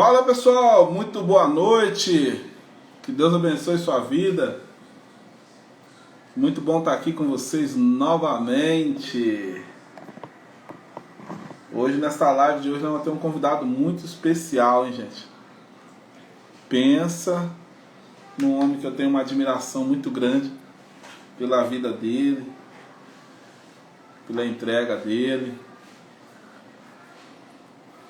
Fala pessoal, muito boa noite, que Deus abençoe sua vida. Muito bom estar aqui com vocês novamente. Hoje, nesta live de hoje, nós vamos ter um convidado muito especial, hein, gente? Pensa num homem que eu tenho uma admiração muito grande pela vida dele, pela entrega dele.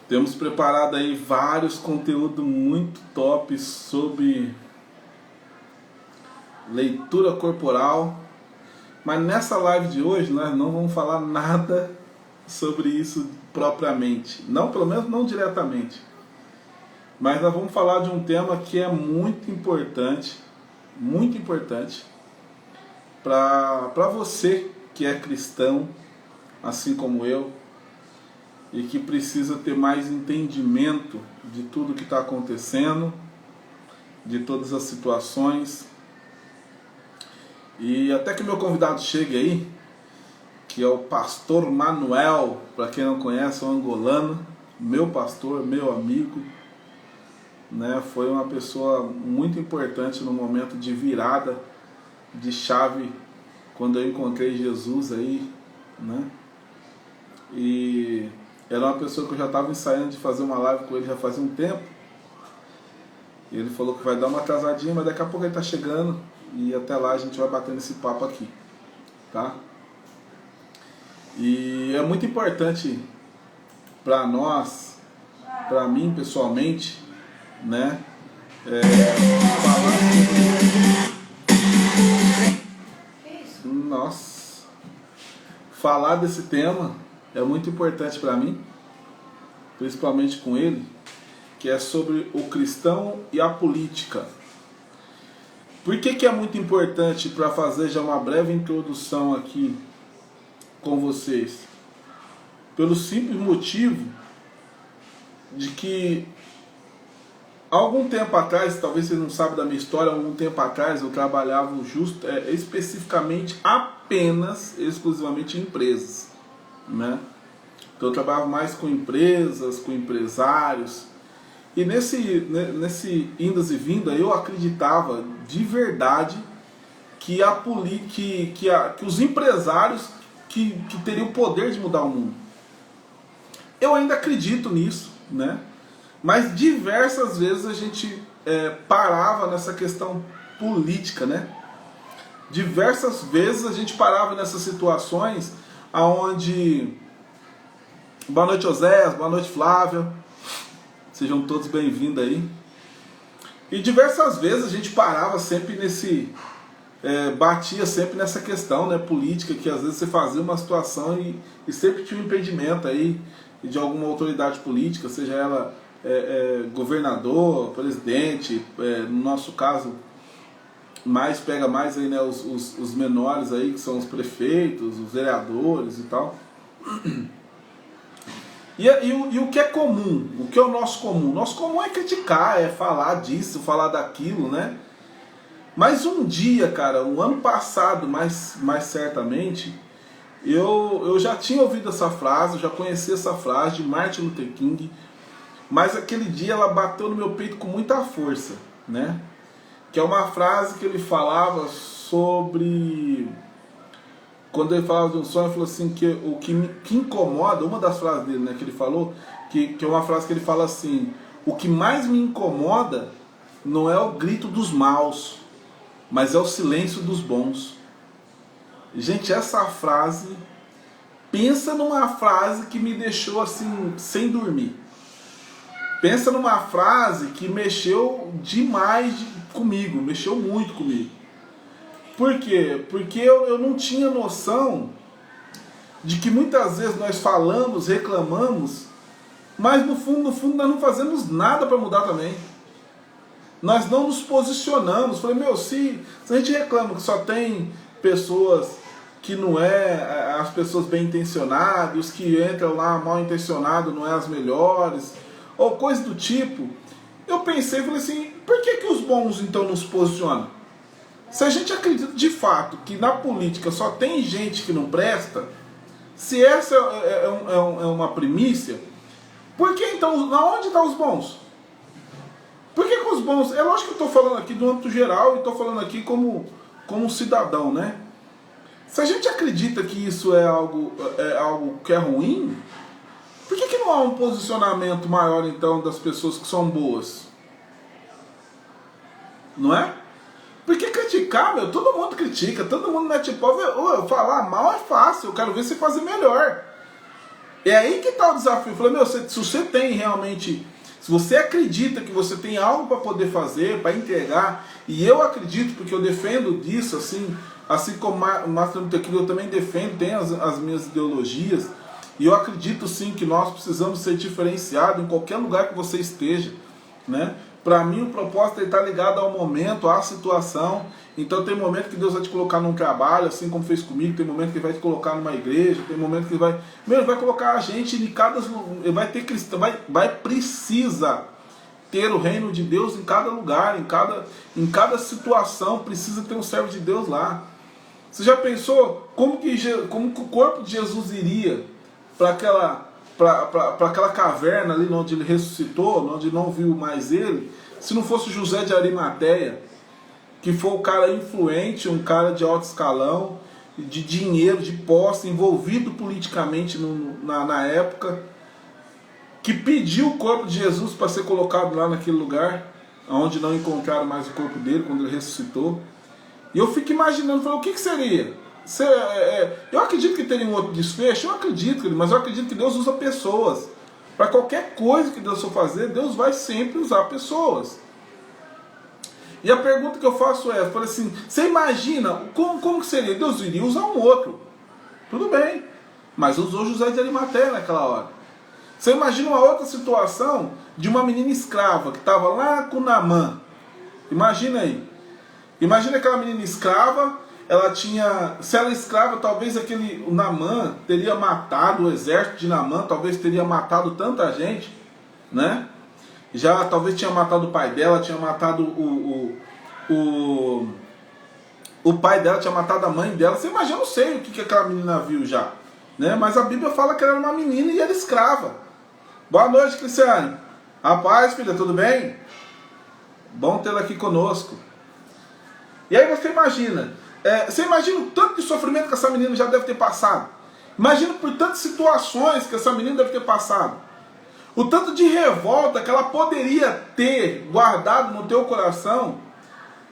Temos preparado aí vários conteúdos muito top sobre leitura corporal, mas nessa live de hoje nós não vamos falar nada sobre isso propriamente, não, pelo menos não diretamente, mas nós vamos falar de um tema que é muito importante para você que é cristão, assim como eu, e que precisa ter mais entendimento de tudo que está acontecendo, de todas as situações. E até que meu convidado chegue aí, que é o pastor Manuel, para quem não conhece, é um angolano, meu pastor, meu amigo, né? Foi uma pessoa muito importante no momento de virada de chave, quando eu encontrei Jesus aí, né? E era uma pessoa que eu já estava ensaiando de fazer uma live com ele já fazia um tempo. E ele falou que vai dar uma atrasadinha, mas daqui a pouco ele está chegando. E até lá a gente vai batendo esse papo aqui, tá? E é muito importante para nós, para mim pessoalmente, né? Falar desse tema é muito importante para mim, principalmente com ele, que é sobre o cristão e a política. Por que é muito importante, para fazer já uma breve introdução aqui com vocês? Pelo simples motivo de que algum tempo atrás, talvez vocês não sabem da minha história, algum tempo atrás eu trabalhava especificamente exclusivamente em empresas, né? Então eu trabalhava mais com empresas, com empresários. E nesse indas e vindas eu acreditava de verdade que os empresários que teriam o poder de mudar o mundo. Eu ainda acredito nisso, né? Mas diversas vezes a gente parava nessa questão política, né? Diversas vezes a gente parava nessas situações onde... Boa noite, Oséias, boa noite, Flávia. Sejam todos bem-vindos aí. E diversas vezes a gente parava sempre batia sempre nessa questão, né, política, que às vezes você fazia uma situação e sempre tinha um impedimento aí de alguma autoridade política, seja ela governador, presidente, no nosso caso, pega mais aí, né, os menores aí, que são os prefeitos, os vereadores e tal. E o que é comum? O que é o nosso comum? Nosso comum é criticar, é falar disso, falar daquilo, né? Mas um dia, cara, o ano passado, mais certamente, eu já tinha ouvido essa frase, eu já conhecia essa frase de Martin Luther King, mas aquele dia ela bateu no meu peito com muita força, né? Que é uma frase que ele falava sobre... Quando ele falava de um sonho, ele falou assim, que o que incomoda, uma das frases dele, né, que ele falou, que é uma frase que ele fala assim: o que mais me incomoda não é o grito dos maus, mas é o silêncio dos bons. Gente, essa frase, pensa numa frase que me deixou assim, sem dormir. Pensa numa frase que mexeu demais comigo, mexeu muito comigo. Por quê? Porque eu não tinha noção de que muitas vezes nós falamos, reclamamos, mas no fundo nós não fazemos nada para mudar também. Nós não nos posicionamos. Falei, se a gente reclama que só tem pessoas que não as pessoas bem intencionadas, os que entram lá mal intencionados não é as melhores, ou coisa do tipo, eu pensei, falei assim, por que os bons então não se posicionam? Se a gente acredita de fato que na política só tem gente que não presta, se essa é uma primícia, por que então, onde estão os bons? Por que que os bons... É lógico que eu estou falando aqui do âmbito geral e estou falando aqui como um cidadão, né? Se a gente acredita que isso é algo que é ruim, por que que não há um posicionamento maior, então, das pessoas que são boas? Não é? Porque criticar, meu, todo mundo critica, todo mundo mete pau. Eu falar mal é fácil, eu quero ver você fazer melhor. É aí que está o desafio. Eu falei, meu, se você tem realmente... Se você acredita que você tem algo para poder fazer, para entregar, e eu acredito, porque eu defendo disso, assim como o Martin Luther King, eu também defendo, tenho as minhas ideologias, e eu acredito sim que nós precisamos ser diferenciados em qualquer lugar que você esteja, né? Para mim o propósito está ligado ao momento, à situação. Então tem momento que Deus vai te colocar num trabalho, assim como fez comigo, tem momento que Ele vai te colocar numa igreja, tem momento que Ele vai colocar a gente em cada... Vai ter cristão, precisa ter o reino de Deus em cada lugar, em cada situação, precisa ter um servo de Deus lá. Você já pensou como que o corpo de Jesus iria para aquela caverna ali onde ele ressuscitou, onde não viu mais ele, se não fosse José de Arimateia, que foi um cara influente, um cara de alto escalão, de dinheiro, de posse, envolvido politicamente na época, que pediu o corpo de Jesus para ser colocado lá naquele lugar, onde não encontraram mais o corpo dele quando ele ressuscitou. E eu fico imaginando, falei, o que seria? Eu acredito que teria um outro desfecho, eu acredito, mas eu acredito que Deus usa pessoas. Para qualquer coisa que Deus for fazer, Deus vai sempre usar pessoas. E a pergunta que eu faço é, eu falei assim, você imagina, como que seria? Deus iria usar um outro. Tudo bem, mas usou José de Arimateia naquela hora. Você imagina uma outra situação de uma menina escrava que estava lá com Naamã. Imagina aí. Imagina aquela menina escrava, ela tinha... Se ela é escrava, talvez o Naamã teria matado o exército de Naamã, talvez teria matado tanta gente, né? Já talvez tinha matado o pai dela, tinha matado o pai dela, tinha matado a mãe dela. Você imagina, eu não sei o que aquela menina viu já, né? Mas a Bíblia fala que ela era uma menina e era escrava. Boa noite, Cristiane. Rapaz, filha, tudo bem? Bom tê-la aqui conosco. E aí você imagina o tanto de sofrimento que essa menina já deve ter passado. Imagina por tantas situações que essa menina deve ter passado. O tanto de revolta que ela poderia ter guardado no teu coração,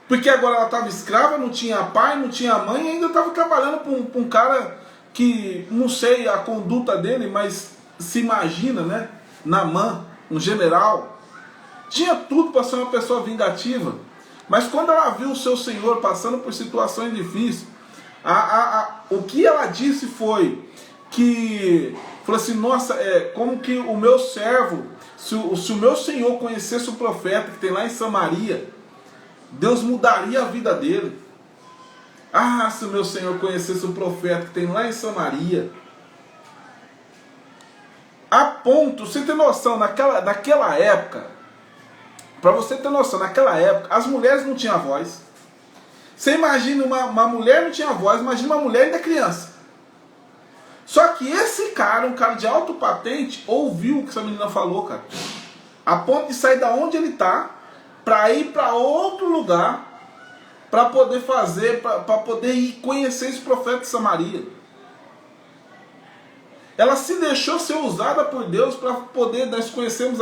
porque agora ela estava escrava, não tinha pai, não tinha mãe, e ainda estava trabalhando para um cara que, não sei a conduta dele, mas se imagina, né? Naamã, um general. Tinha tudo para ser uma pessoa vingativa. Mas quando ela viu o seu Senhor passando por situações difíceis, o que ela disse foi que, falou assim, nossa, como que o meu servo, se o meu Senhor conhecesse o profeta que tem lá em Samaria, Deus mudaria a vida dele. Ah, se o meu Senhor conhecesse o profeta que tem lá em Samaria. A ponto, você tem noção, naquela época, para você ter noção, naquela época, as mulheres não tinham voz. Você imagina uma mulher não tinha voz, imagina uma mulher ainda criança. Só que esse cara, um cara de alto patente, ouviu o que essa menina falou, cara. A ponto de sair da onde ele está, para ir para outro lugar, para poder para poder ir conhecer esse profeta de Samaria. Ela se deixou ser usada por Deus para poder, nós conhecemos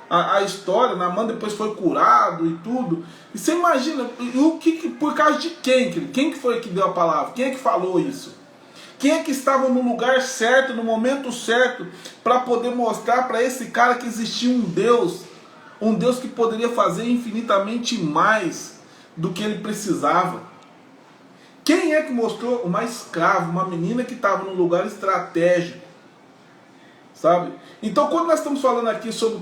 a história, Naamã depois foi curado e tudo. E você imagina, por causa de quem? Quem que foi que deu a palavra? Quem é que falou isso? Quem é que estava no lugar certo, no momento certo, para poder mostrar para esse cara que existia um Deus que poderia fazer infinitamente mais do que ele precisava? Quem é que mostrou? Uma escrava, uma menina que estava num lugar estratégico, sabe? Então, quando nós estamos falando aqui sobre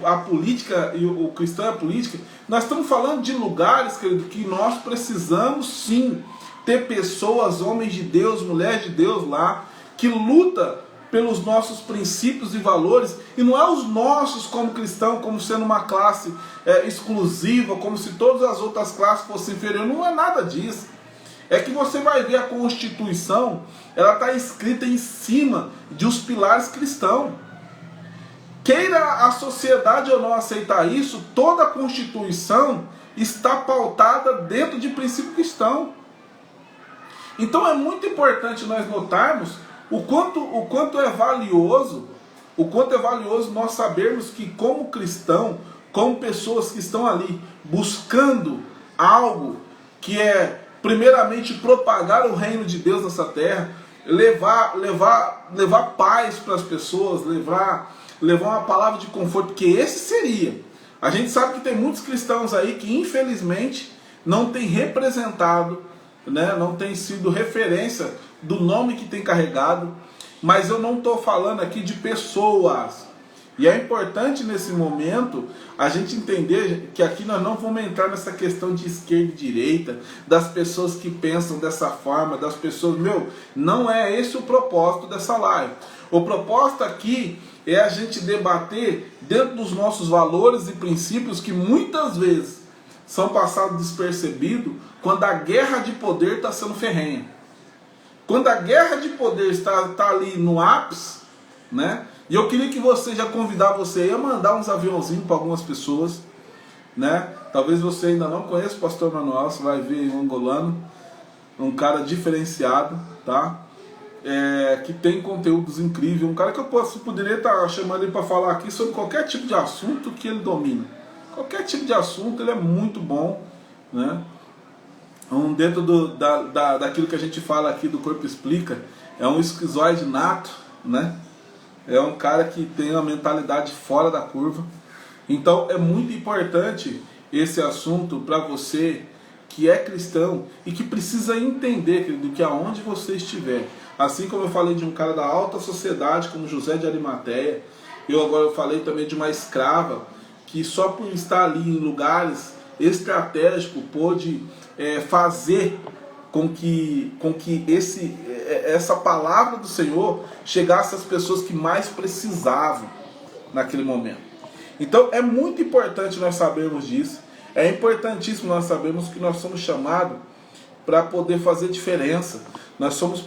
a política e o cristão e a política, nós estamos falando de lugares, querido, que nós precisamos sim ter pessoas, homens de Deus, mulheres de Deus lá, que luta pelos nossos princípios e valores, e não é os nossos como cristão, como sendo uma classe exclusiva, como se todas as outras classes fossem inferiores. Não é nada disso. É que você vai ver a Constituição, ela está escrita em cima de os pilares cristãos. queira a sociedade ou não aceitar isso, toda a Constituição está pautada dentro de princípio cristão. Então é muito importante nós notarmos o quanto é valioso nós sabermos que, como cristão, como pessoas que estão ali buscando algo que é primeiramente propagar o reino de Deus nessa terra, levar paz para as pessoas, levar uma palavra de conforto, porque esse seria. A gente sabe que tem muitos cristãos aí que infelizmente não tem representado, né, não tem sido referência do nome que tem carregado, mas eu não estou falando aqui de pessoas. E é importante nesse momento a gente entender que aqui nós não vamos entrar nessa questão de esquerda e direita, das pessoas que pensam dessa forma, das pessoas... não é esse o propósito dessa live. O propósito aqui é a gente debater dentro dos nossos valores e princípios que muitas vezes são passados despercebidos quando a guerra de poder está sendo ferrenha. Quando a guerra de poder está ali no ápice, né? E eu queria que você já convidar você a mandar uns aviãozinhos para algumas pessoas, né? Talvez você ainda não conheça o pastor Manuel, você vai ver um angolano, um cara diferenciado, tá? Que tem conteúdos incríveis, um cara que eu poderia estar chamando ele para falar aqui sobre qualquer tipo de assunto que ele domina. Qualquer tipo de assunto, ele é muito bom, né? Dentro daquilo que a gente fala aqui do Corpo Explica, é um esquizoide nato, né? É um cara que tem uma mentalidade fora da curva. Então é muito importante esse assunto para você que é cristão e que precisa entender, querido, que aonde você estiver, assim como eu falei de um cara da alta sociedade como José de Arimateia, eu falei também de uma escrava que só por estar ali em lugares estratégicos pôde fazer com que essa palavra do Senhor chegasse às pessoas que mais precisavam naquele momento. Então é muito importante nós sabermos disso. É importantíssimo nós sabermos que nós somos chamados para poder fazer diferença. Nós somos,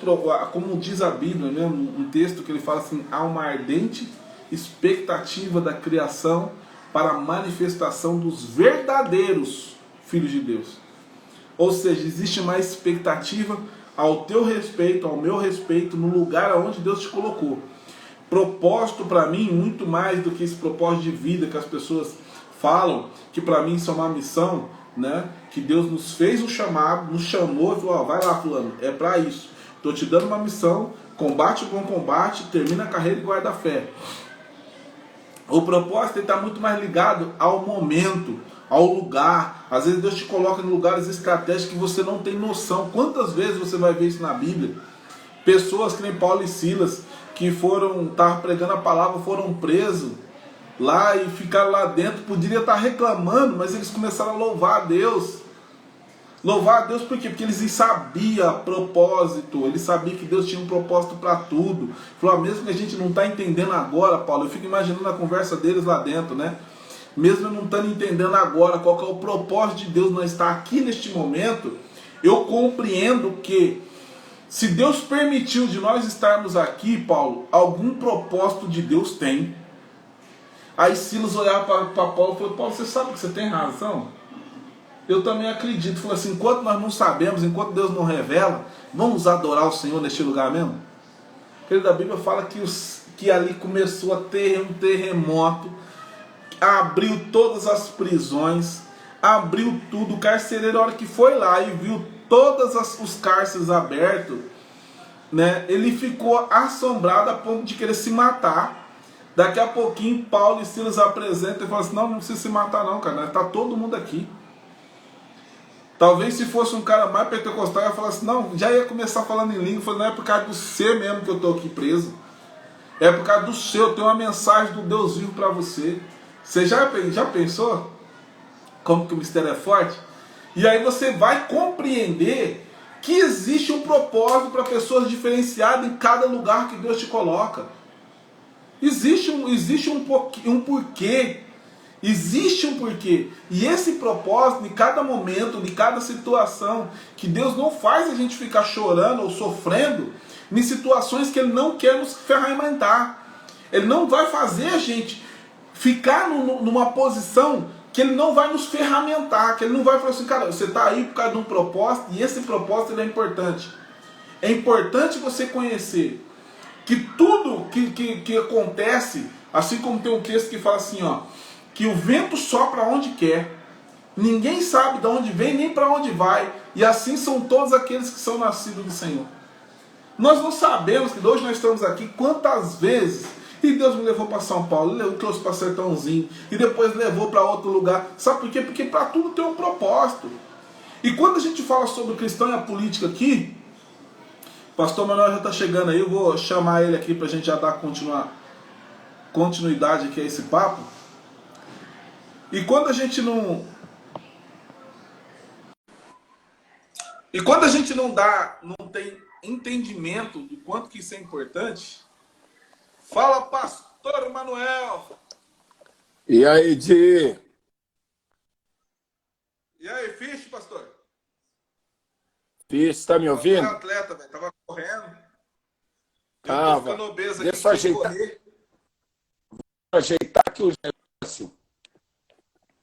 como diz a Bíblia, né, um texto que ele fala assim: há uma ardente expectativa da criação para a manifestação dos verdadeiros filhos de Deus. Ou seja, existe mais expectativa ao teu respeito, ao meu respeito, no lugar onde Deus te colocou. Propósito para mim, muito mais do que esse propósito de vida que as pessoas falam, que para mim isso é uma missão, né? Que Deus nos fez um chamado, nos chamou e falou: vai lá, fulano, é para isso. Estou te dando uma missão, combate o bom combate, termina a carreira e guarda a fé. O propósito está muito mais ligado ao momento, ao lugar. Às vezes Deus te coloca em lugares estratégicos que você não tem noção. Quantas vezes você vai ver isso na Bíblia? Pessoas que nem Paulo e Silas, que estavam pregando a palavra, foram presos lá e ficaram lá dentro, poderiam estar reclamando, mas eles começaram a louvar a Deus. Louvar a Deus por quê? Porque eles sabiam propósito, eles sabiam que Deus tinha um propósito para tudo. Falou: mesmo que a gente não está entendendo agora, Paulo, eu fico imaginando a conversa deles lá dentro, né? Mesmo eu não estando entendendo agora qual que é o propósito de Deus não estar aqui neste momento, eu compreendo que se Deus permitiu de nós estarmos aqui, Paulo, algum propósito de Deus tem. Aí Silas olhava para Paulo e falou: Paulo, você sabe que você tem razão? Eu também acredito. Falou assim: enquanto nós não sabemos, enquanto Deus não revela, vamos adorar o Senhor neste lugar mesmo? Querido, a Bíblia fala que ali começou a ter um terremoto, abriu todas as prisões, abriu tudo. O carcereiro, a hora que foi lá e viu todos os cárceres abertos, né, ele ficou assombrado a ponto de querer se matar. Daqui a pouquinho Paulo e Silas apresentam e falam assim: não precisa se matar não, cara, está todo mundo aqui. Talvez se fosse um cara mais pentecostal, ia falar assim: não, já ia começar falando em língua. Falei: não é por causa do seu mesmo que eu estou aqui preso, é por causa do seu. Eu tenho uma mensagem do Deus vivo para você. Você já pensou como que o mistério é forte? E aí você vai compreender que existe um propósito para pessoas diferenciadas em cada lugar que Deus te coloca. Existe um porquê. Existe um porquê. E esse propósito, em cada momento, em cada situação, que Deus não faz a gente ficar chorando ou sofrendo em situações que Ele não quer nos ferramentar. Ele não vai fazer a gente ficar numa posição que ele não vai nos ferramentar, que ele não vai falar assim, cara, você está aí por causa de um propósito, e esse propósito ele é importante. É importante você conhecer que tudo que acontece, assim como tem um texto que fala assim, ó, que o vento sopra onde quer, ninguém sabe de onde vem nem para onde vai, e assim são todos aqueles que são nascidos do Senhor. Nós não sabemos que hoje nós estamos aqui quantas vezes, e Deus me levou para São Paulo, Ele trouxe para Sertãozinho, e depois levou para outro lugar. Sabe por quê? Porque para tudo tem um propósito. E quando a gente fala sobre o cristão e a política aqui, o pastor Manuel já está chegando aí, eu vou chamar ele aqui para a gente já dar continuidade aqui a esse papo. E quando a gente não... não tem entendimento do quanto que isso é importante, fala, pastor Manuel! E aí, Di? E aí, Fish, pastor? Fish, tá me ouvindo? Eu era atleta, velho, tava correndo. Eu tô Tava. ficando obeso Deixa eu aqui sem ajeitar, correr. ajeitar aqui o negócio.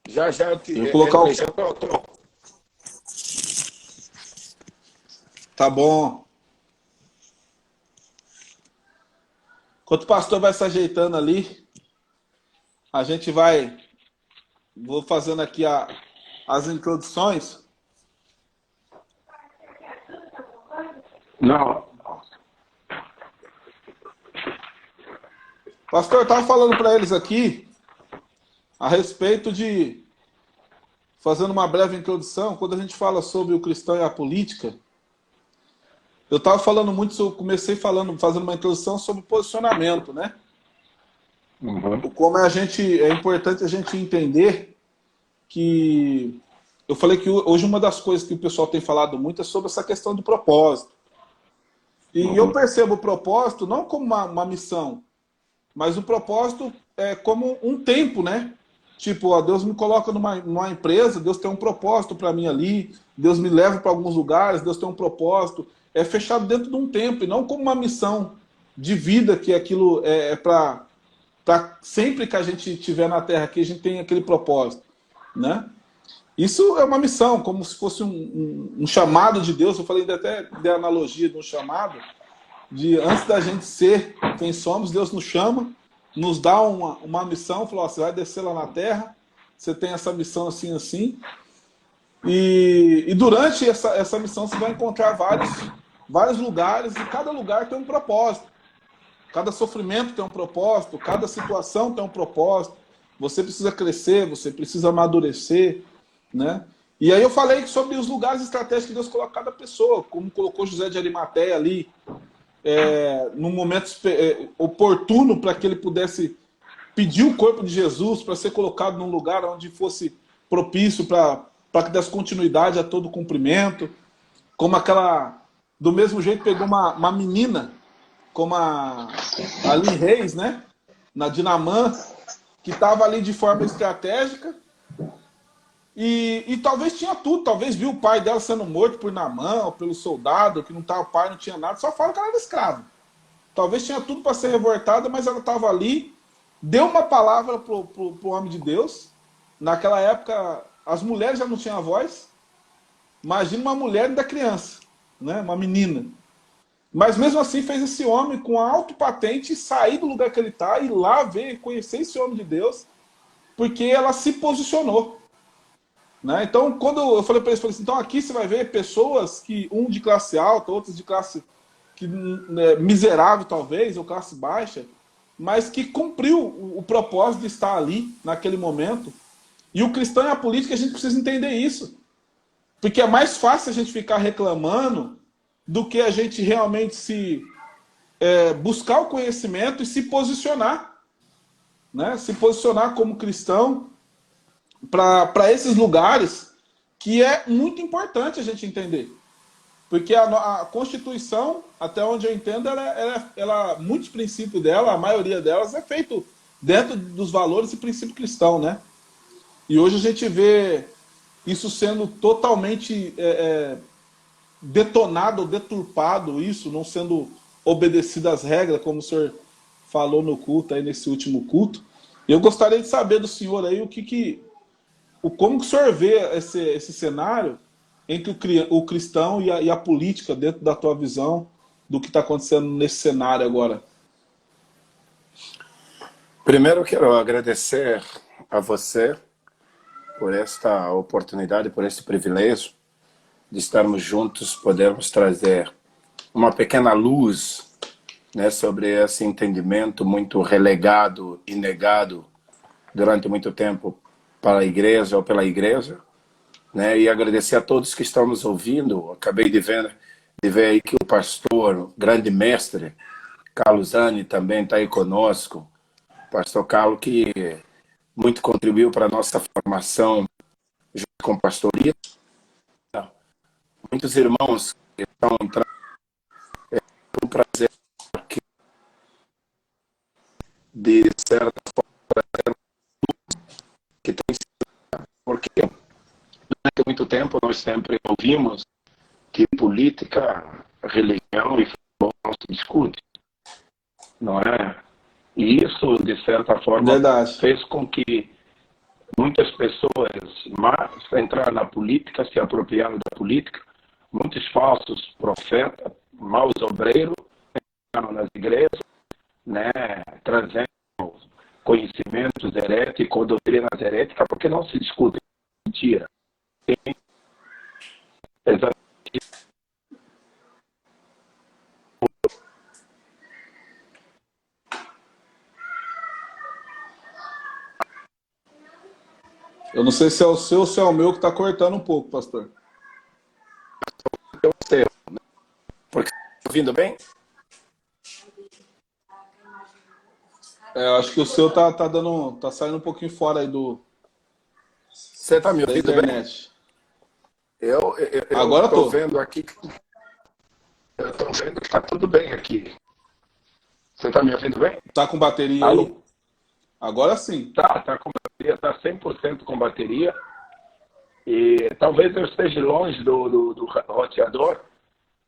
Já eu te Vou colocar o... já tô. Tá bom. Enquanto o pastor vai se ajeitando ali, a gente vai... Vou fazendo aqui as introduções. Não. Pastor, eu estava falando para eles aqui a respeito de... Fazendo uma breve introdução, quando a gente fala sobre o cristão e a política, eu estava falando muito, eu comecei fazendo uma introdução sobre posicionamento, né? Uhum. Como é importante a gente entender que... Eu falei que hoje uma das coisas que o pessoal tem falado muito é sobre essa questão do propósito. E eu percebo o propósito não como uma missão, mas o propósito é como um tempo, né? Tipo, ó, Deus me coloca numa empresa, Deus tem um propósito para mim ali, Deus me leva para alguns lugares, Deus tem um propósito. É fechado dentro de um tempo, e não como uma missão de vida, que aquilo é para sempre que a gente estiver na Terra aqui, a gente tem aquele propósito, né? Isso é uma missão, como se fosse um chamado de Deus. Eu falei até de analogia de um chamado, de antes da gente ser quem somos, Deus nos chama, nos dá uma missão, falou, ó, você vai descer lá na Terra, você tem essa missão assim, assim, e durante essa missão você vai encontrar vários lugares, e cada lugar tem um propósito. Cada sofrimento tem um propósito, cada situação tem um propósito. Você precisa crescer, você precisa amadurecer, né? E aí eu falei sobre os lugares estratégicos que Deus coloca cada pessoa, como colocou José de Arimateia ali, num momento oportuno para que ele pudesse pedir o corpo de Jesus para ser colocado num lugar onde fosse propício para que desse continuidade a todo o cumprimento. Como aquela... Do mesmo jeito pegou uma menina, como a Ali Reis, né? Na Dinamã, que estava ali de forma estratégica. E talvez tinha tudo, talvez viu o pai dela sendo morto por Naamã, ou pelo soldado, que não estava pai, não tinha nada, só fala que ela era escrava. Talvez tinha tudo para ser revoltada, mas ela estava ali, deu uma palavra pro homem de Deus. Naquela época, as mulheres já não tinham voz. Imagina uma mulher ainda criança, né? Uma menina. Mas mesmo assim fez esse homem com alto patente sair do lugar que ele está, ir lá ver, conhecer esse homem de Deus, porque ela se posicionou. Né? Então, quando eu falei para eles, falei assim, então aqui você vai ver pessoas que, um de classe alta, outros de classe miserável talvez, ou classe baixa, mas que cumpriu o propósito de estar ali, naquele momento. E o cristão e a política, a gente precisa entender isso. Porque é mais fácil a gente ficar reclamando do que a gente realmente buscar o conhecimento e se posicionar. Né? Se posicionar como cristão para esses lugares, que é muito importante a gente entender. Porque a Constituição, até onde eu entendo, muitos princípios dela, a maioria delas, é feito dentro dos valores e princípios cristãos, né? E hoje a gente vê isso sendo totalmente detonado ou deturpado, isso não sendo obedecido às regras, como o senhor falou no culto, aí nesse último culto. Eu gostaria de saber do senhor aí como que o senhor vê esse cenário entre o cristão e a política dentro da tua visão do que está acontecendo nesse cenário agora. Primeiro, quero agradecer a você por esta oportunidade, por este privilégio de estarmos juntos, podermos trazer uma pequena luz, né, sobre esse entendimento muito relegado e negado durante muito tempo para a igreja ou pela igreja, né, e agradecer a todos que estão nos ouvindo. Acabei de ver aí que o pastor, o grande mestre, Carlos Zani, também está aí conosco. Pastor Carlos, que muito contribuiu para a nossa formação junto com pastoria. Muitos irmãos que estão entrando, é um prazer aqui, de certa forma, que tem sido, porque durante muito tempo nós sempre ouvimos que política, religião e futebol não se discute, não é? E isso, de certa forma, Verdade. fez com que muitas pessoas entraram na política, se apropriaram da política, muitos falsos profetas, maus obreiros, entraram nas igrejas, né, trazendo conhecimentos heréticos, doutrinas heréticas, porque não se discute mentira. Tem exatamente. Eu não sei se é o seu ou se é o meu que está cortando um pouco, pastor. Eu sei, porque está ouvindo bem? Eu acho que o seu tá saindo um pouquinho fora aí Você está me da ouvindo bem? internet. Eu Agora estou tô. vendo aqui, eu estou vendo que está tudo bem aqui. Você está me ouvindo bem? Tá com bateria Alô? aí? Agora sim. Tá com bateria, tá 100% com bateria. E talvez eu esteja longe do roteador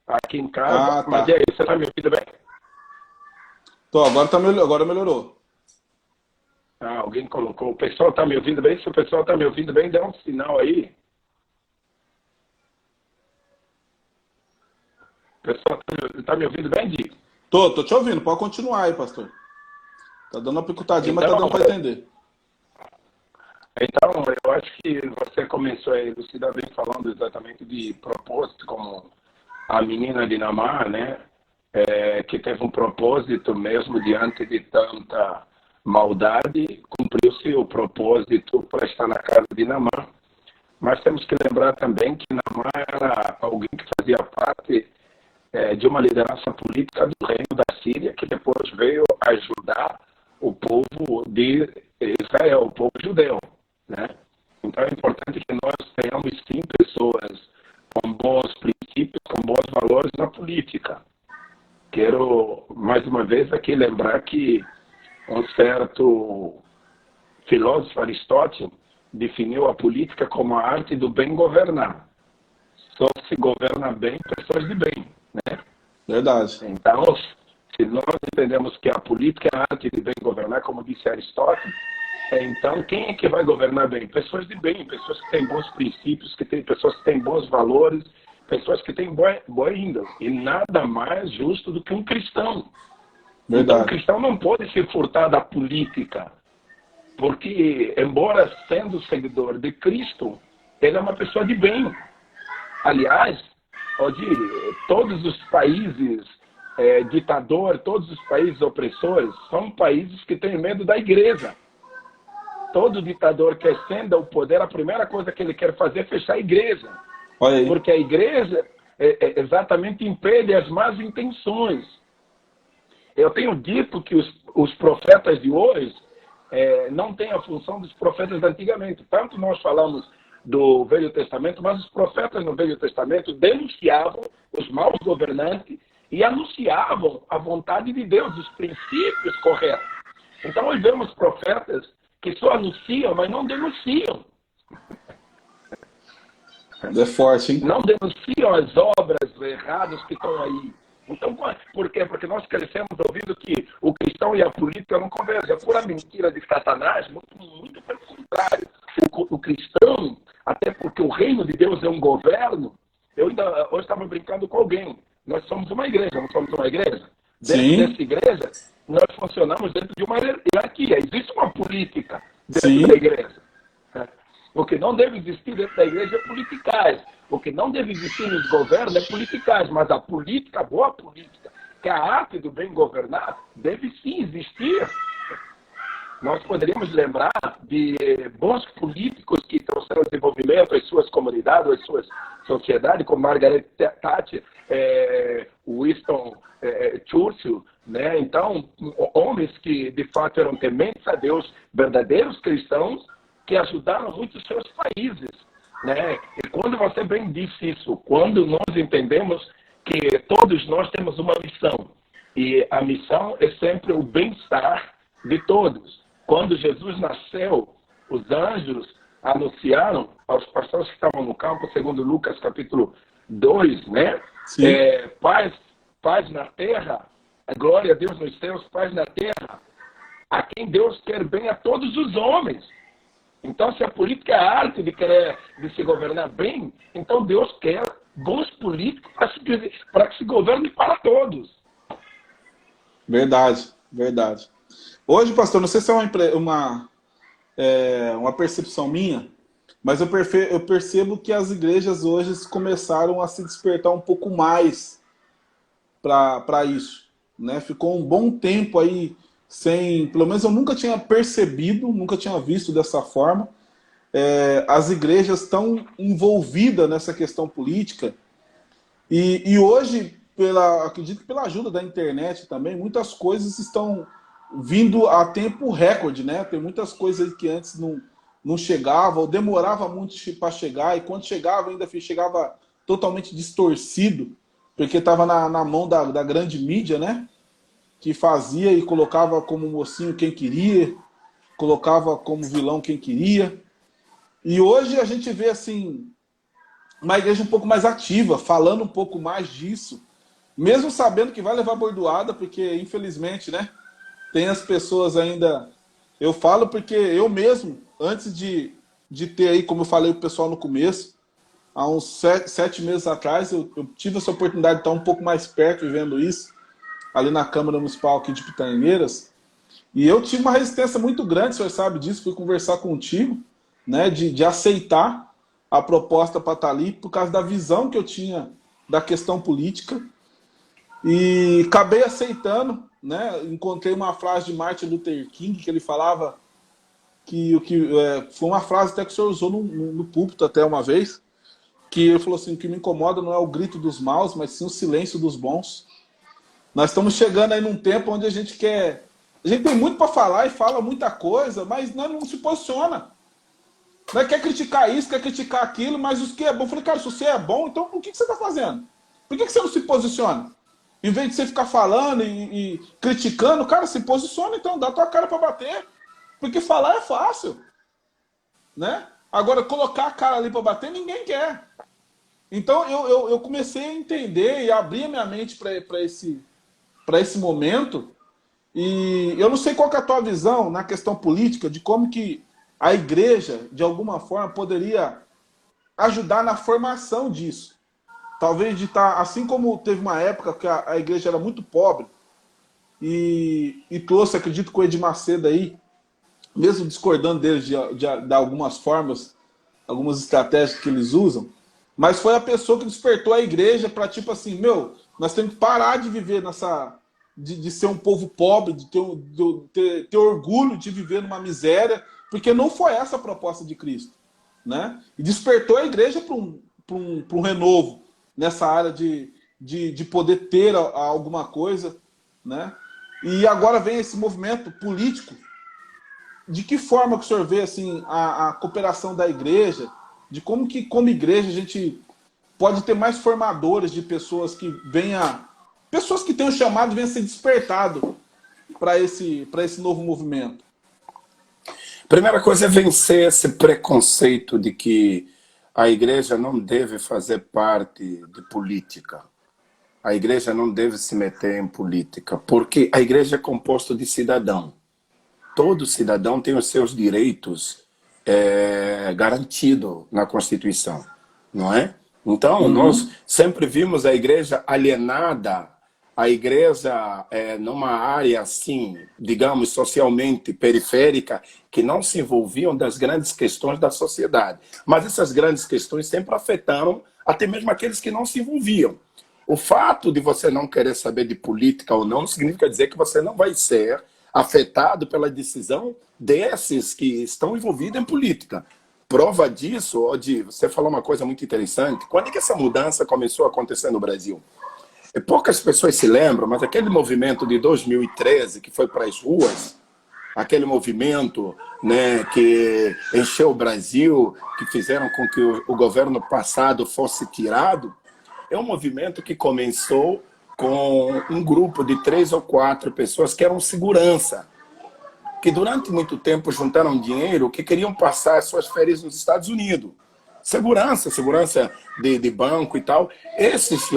aqui em casa, Ah, mas e tá. aí, você está me ouvindo bem? Tô, agora melhorou. Ah, alguém colocou. O pessoal está me ouvindo bem? Se o pessoal está me ouvindo bem, dá um sinal aí. O pessoal tá me ouvindo bem, Di? Tô te ouvindo. Pode continuar aí, pastor. Tá dando uma picotadinha, mas tá Então, dando para entender. Então, eu acho que você começou a elucidar bem falando exatamente de propósito, como a menina de Namar, né? Que teve um propósito mesmo diante de tanta maldade, cumpriu-se o propósito para estar na casa de Namar. Mas temos que lembrar também que Namar era alguém que fazia parte de uma liderança política do reino da Síria, que depois veio ajudar o povo de Israel, o povo judeu, né? Então é importante que nós tenhamos sim pessoas com bons princípios, com bons valores na política. Quero mais uma vez aqui lembrar que um certo filósofo, Aristóteles, definiu a política como a arte do bem governar. Só se governa bem pessoas de bem, né? Verdade. Então, se nós entendemos que a política é a arte de bem governar, como disse Aristóteles, então quem é que vai governar bem? Pessoas de bem, pessoas que têm bons princípios, pessoas que têm bons valores, pessoas que têm boa índole. E nada mais justo do que um cristão. Verdade. Então, o cristão não pode se furtar da política, porque, embora sendo seguidor de Cristo, ele é uma pessoa de bem. Aliás, todos os países todos os países opressores são países que têm medo da igreja. Todo ditador que ascenda ao poder, a primeira coisa que ele quer fazer é fechar a igreja. Olha aí. Porque a igreja exatamente impede as más intenções. Eu tenho dito que os profetas de hoje não têm a função dos profetas de antigamente. Tanto nós falamos do Velho Testamento, mas os profetas no Velho Testamento denunciavam os maus governantes e anunciavam a vontade de Deus, os princípios corretos. Então, nós vemos profetas que só anunciam, mas não denunciam. É forte, hein? Não denunciam as obras erradas que estão aí. Então, por quê? Porque nós crescemos ouvindo que o cristão e a política não conversam. É pura mentira de Satanás, muito pelo contrário. O cristão, até porque o reino de Deus é um governo, hoje estava brincando com alguém. Nós somos uma igreja, não somos uma igreja? Dentro Sim, dessa igreja, nós funcionamos dentro de uma hierarquia. Existe uma política dentro sim, da igreja. O que não deve existir dentro da igreja é politicais. O que não deve existir nos governos é politicais. Mas a política, a boa política, que é a arte do bem governar, deve sim existir. Nós poderíamos lembrar de bons políticos que trouxeram desenvolvimento às suas comunidades, às suas sociedades, como Margaret Thatcher, Winston Churchill, né? Então, homens que de fato eram tementes a Deus, verdadeiros cristãos, que ajudaram muito os seus países, né? E quando você bem disse isso, quando nós entendemos que todos nós temos uma missão, e a missão é sempre o bem-estar de todos. Quando Jesus nasceu, os anjos anunciaram aos pastores que estavam no campo, segundo Lucas capítulo 2, né? sim. Paz na terra, glória a Deus nos céus, paz na terra, a quem Deus quer bem a todos os homens. Então, se a política é a arte de se governar bem, então Deus quer bons políticos para que se governe para todos. Verdade, verdade. Hoje, pastor, não sei se é uma percepção minha, mas eu percebo que as igrejas hoje começaram a se despertar um pouco mais para isso, né? Ficou um bom tempo aí sem, pelo menos eu nunca tinha percebido, nunca tinha visto dessa forma, as igrejas tão envolvidas nessa questão política. E hoje, acredito que pela ajuda da internet também, muitas coisas estão vindo a tempo recorde, né? Tem muitas coisas que antes não chegava, ou demorava muito para chegar, e quando chegava, ainda chegava totalmente distorcido, porque estava na mão da grande mídia, né? Que fazia e colocava como mocinho quem queria, colocava como vilão quem queria. E hoje a gente vê assim uma igreja um pouco mais ativa, falando um pouco mais disso, mesmo sabendo que vai levar bordoada, porque infelizmente, né, tem as pessoas ainda. Eu falo porque eu mesmo, antes de ter aí, como eu falei pro pessoal no começo, há uns 7 meses atrás, eu tive essa oportunidade de estar um pouco mais perto vivendo isso, ali na Câmara Municipal aqui de Pitangueiras, e eu tive uma resistência muito grande, o senhor sabe disso, fui conversar contigo, né, de aceitar a proposta para estar ali, por causa da visão que eu tinha da questão política, e acabei aceitando, né, encontrei uma frase de Martin Luther King, que ele falava foi uma frase até que o senhor usou no púlpito até uma vez, que ele falou assim, o que me incomoda não é o grito dos maus, mas sim o silêncio dos bons. Nós estamos chegando aí num tempo onde a gente tem muito para falar e fala muita coisa, mas não se posiciona. Não quer criticar isso, quer criticar aquilo, mas os que é bom. Eu falei, cara, se você é bom, então o que você está fazendo? Por que você não se posiciona? Em vez de você ficar falando e criticando, cara, se posiciona então, dá a tua cara para bater. Porque falar é fácil, né? Agora, colocar a cara ali para bater, ninguém quer. Então, eu comecei a entender e abrir a minha mente para esse momento. E eu não sei qual que é a tua visão na questão política, de como que a igreja, de alguma forma, poderia ajudar na formação disso. Talvez de estar, assim como teve uma época que a igreja era muito pobre, e trouxe, acredito, com o Edir Macedo aí, mesmo discordando deles de algumas formas, algumas estratégias que eles usam, mas foi a pessoa que despertou a igreja para, tipo assim, nós temos que parar de viver de ser um povo pobre, de ter orgulho de viver numa miséria, porque não foi essa a proposta de Cristo, né? E despertou a igreja para um renovo nessa área de poder ter alguma coisa, né? E agora vem esse movimento político. De que forma que o senhor vê assim, a cooperação da igreja, de como que, como igreja, a gente pode ter mais formadores de pessoas que pessoas que tenham chamado e venham ser despertado para esse novo movimento? Primeira coisa é vencer esse preconceito de que a igreja não deve fazer parte de política. a igreja não deve se meter em política, porque a igreja é composta de cidadão. Todo cidadão tem os seus direitos garantidos na Constituição, não é? Então, nós Uhum. sempre vimos a igreja alienada, a igreja numa área assim, digamos, socialmente periférica, que não se envolviam das grandes questões da sociedade. Mas essas grandes questões sempre afetaram até mesmo aqueles que não se envolviam. O fato de você não querer saber de política ou não significa dizer que você não vai ser afetado pela decisão desses que estão envolvidos em política. Prova disso, Odi, você falou uma coisa muito interessante. Quando é que essa mudança começou a acontecer no Brasil? Poucas pessoas se lembram, mas aquele movimento de 2013 que foi para as ruas, aquele movimento, né, que encheu o Brasil, que fizeram com que o governo passado fosse tirado, é um movimento que começou com um grupo de 3 ou 4 pessoas que eram segurança, que durante muito tempo juntaram dinheiro, que queriam passar as suas férias nos Estados Unidos. Segurança de banco e tal. Esses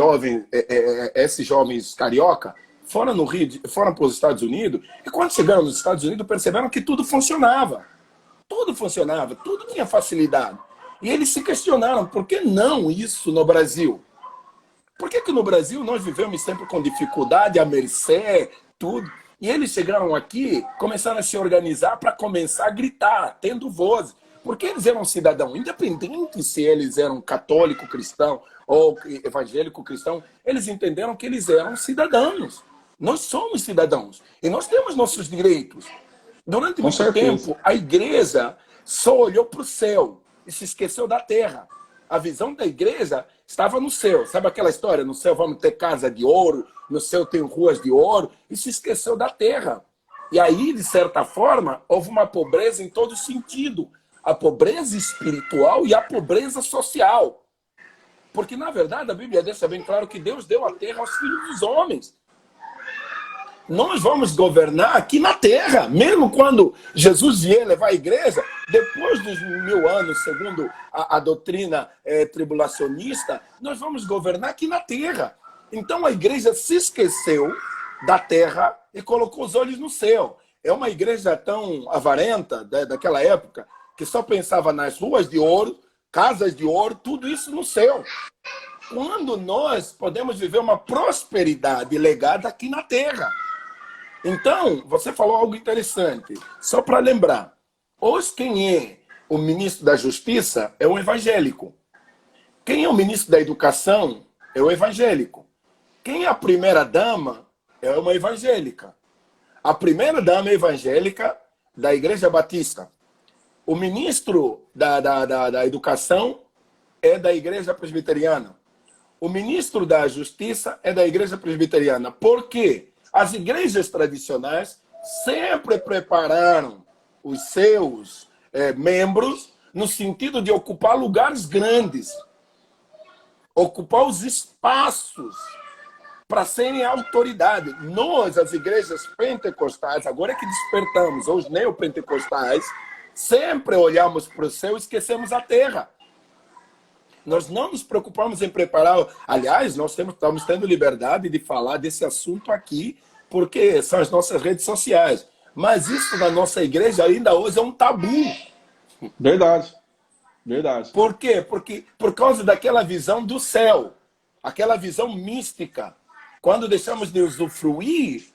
jovens carioca foram no Rio, foram para os Estados Unidos, e quando chegaram nos Estados Unidos perceberam que tudo funcionava. Tudo funcionava, tudo tinha facilidade. E eles se questionaram, por que não isso no Brasil? Por que no Brasil nós vivemos sempre com dificuldade, à mercê, tudo? E eles chegaram aqui, começaram a se organizar para começar a gritar, tendo voz. Porque eles eram cidadãos, independente se eles eram católico cristão ou evangélico cristão, eles entenderam que eles eram cidadãos. Nós somos cidadãos e nós temos nossos direitos. Durante Com muito certeza. tempo, a igreja só olhou para o céu e se esqueceu da terra. A visão da igreja estava no céu. Sabe aquela história? No céu vamos ter casa de ouro, no céu tem ruas de ouro, e se esqueceu da terra. E aí, de certa forma, houve uma pobreza em todo sentido. A pobreza espiritual e a pobreza social. Porque, na verdade, a Bíblia deixa bem claro que Deus deu a terra aos filhos dos homens. Nós vamos governar aqui na terra, mesmo quando Jesus vier levar a igreja, depois dos 1000 anos, segundo a doutrina tribulacionista, nós vamos governar aqui na terra. Então a igreja se esqueceu da terra e colocou os olhos no céu. É uma igreja tão avarenta daquela época que só pensava nas ruas de ouro, casas de ouro, tudo isso no céu. Quando nós podemos viver uma prosperidade legada aqui na terra. Então, você falou algo interessante. Só para lembrar, hoje quem é o ministro da Justiça é um evangélico. Quem é o ministro da Educação é o evangélico. Quem é a primeira-dama é uma evangélica. A primeira-dama é evangélica da Igreja Batista. O ministro da Educação é da Igreja Presbiteriana. O ministro da Justiça é da Igreja Presbiteriana. Por quê? As igrejas tradicionais sempre prepararam os seus membros no sentido de ocupar lugares grandes, ocupar os espaços para serem autoridade. Nós, as igrejas pentecostais, agora é que despertamos, os neopentecostais, sempre olhamos para o céu e esquecemos a terra. Nós não nos preocupamos em preparar. Aliás, nós estamos tendo liberdade de falar desse assunto aqui, porque são as nossas redes sociais. Mas isso na nossa igreja ainda hoje é um tabu. Verdade. Verdade. Por quê? Porque por causa daquela visão do céu, aquela visão mística. Quando deixamos de usufruir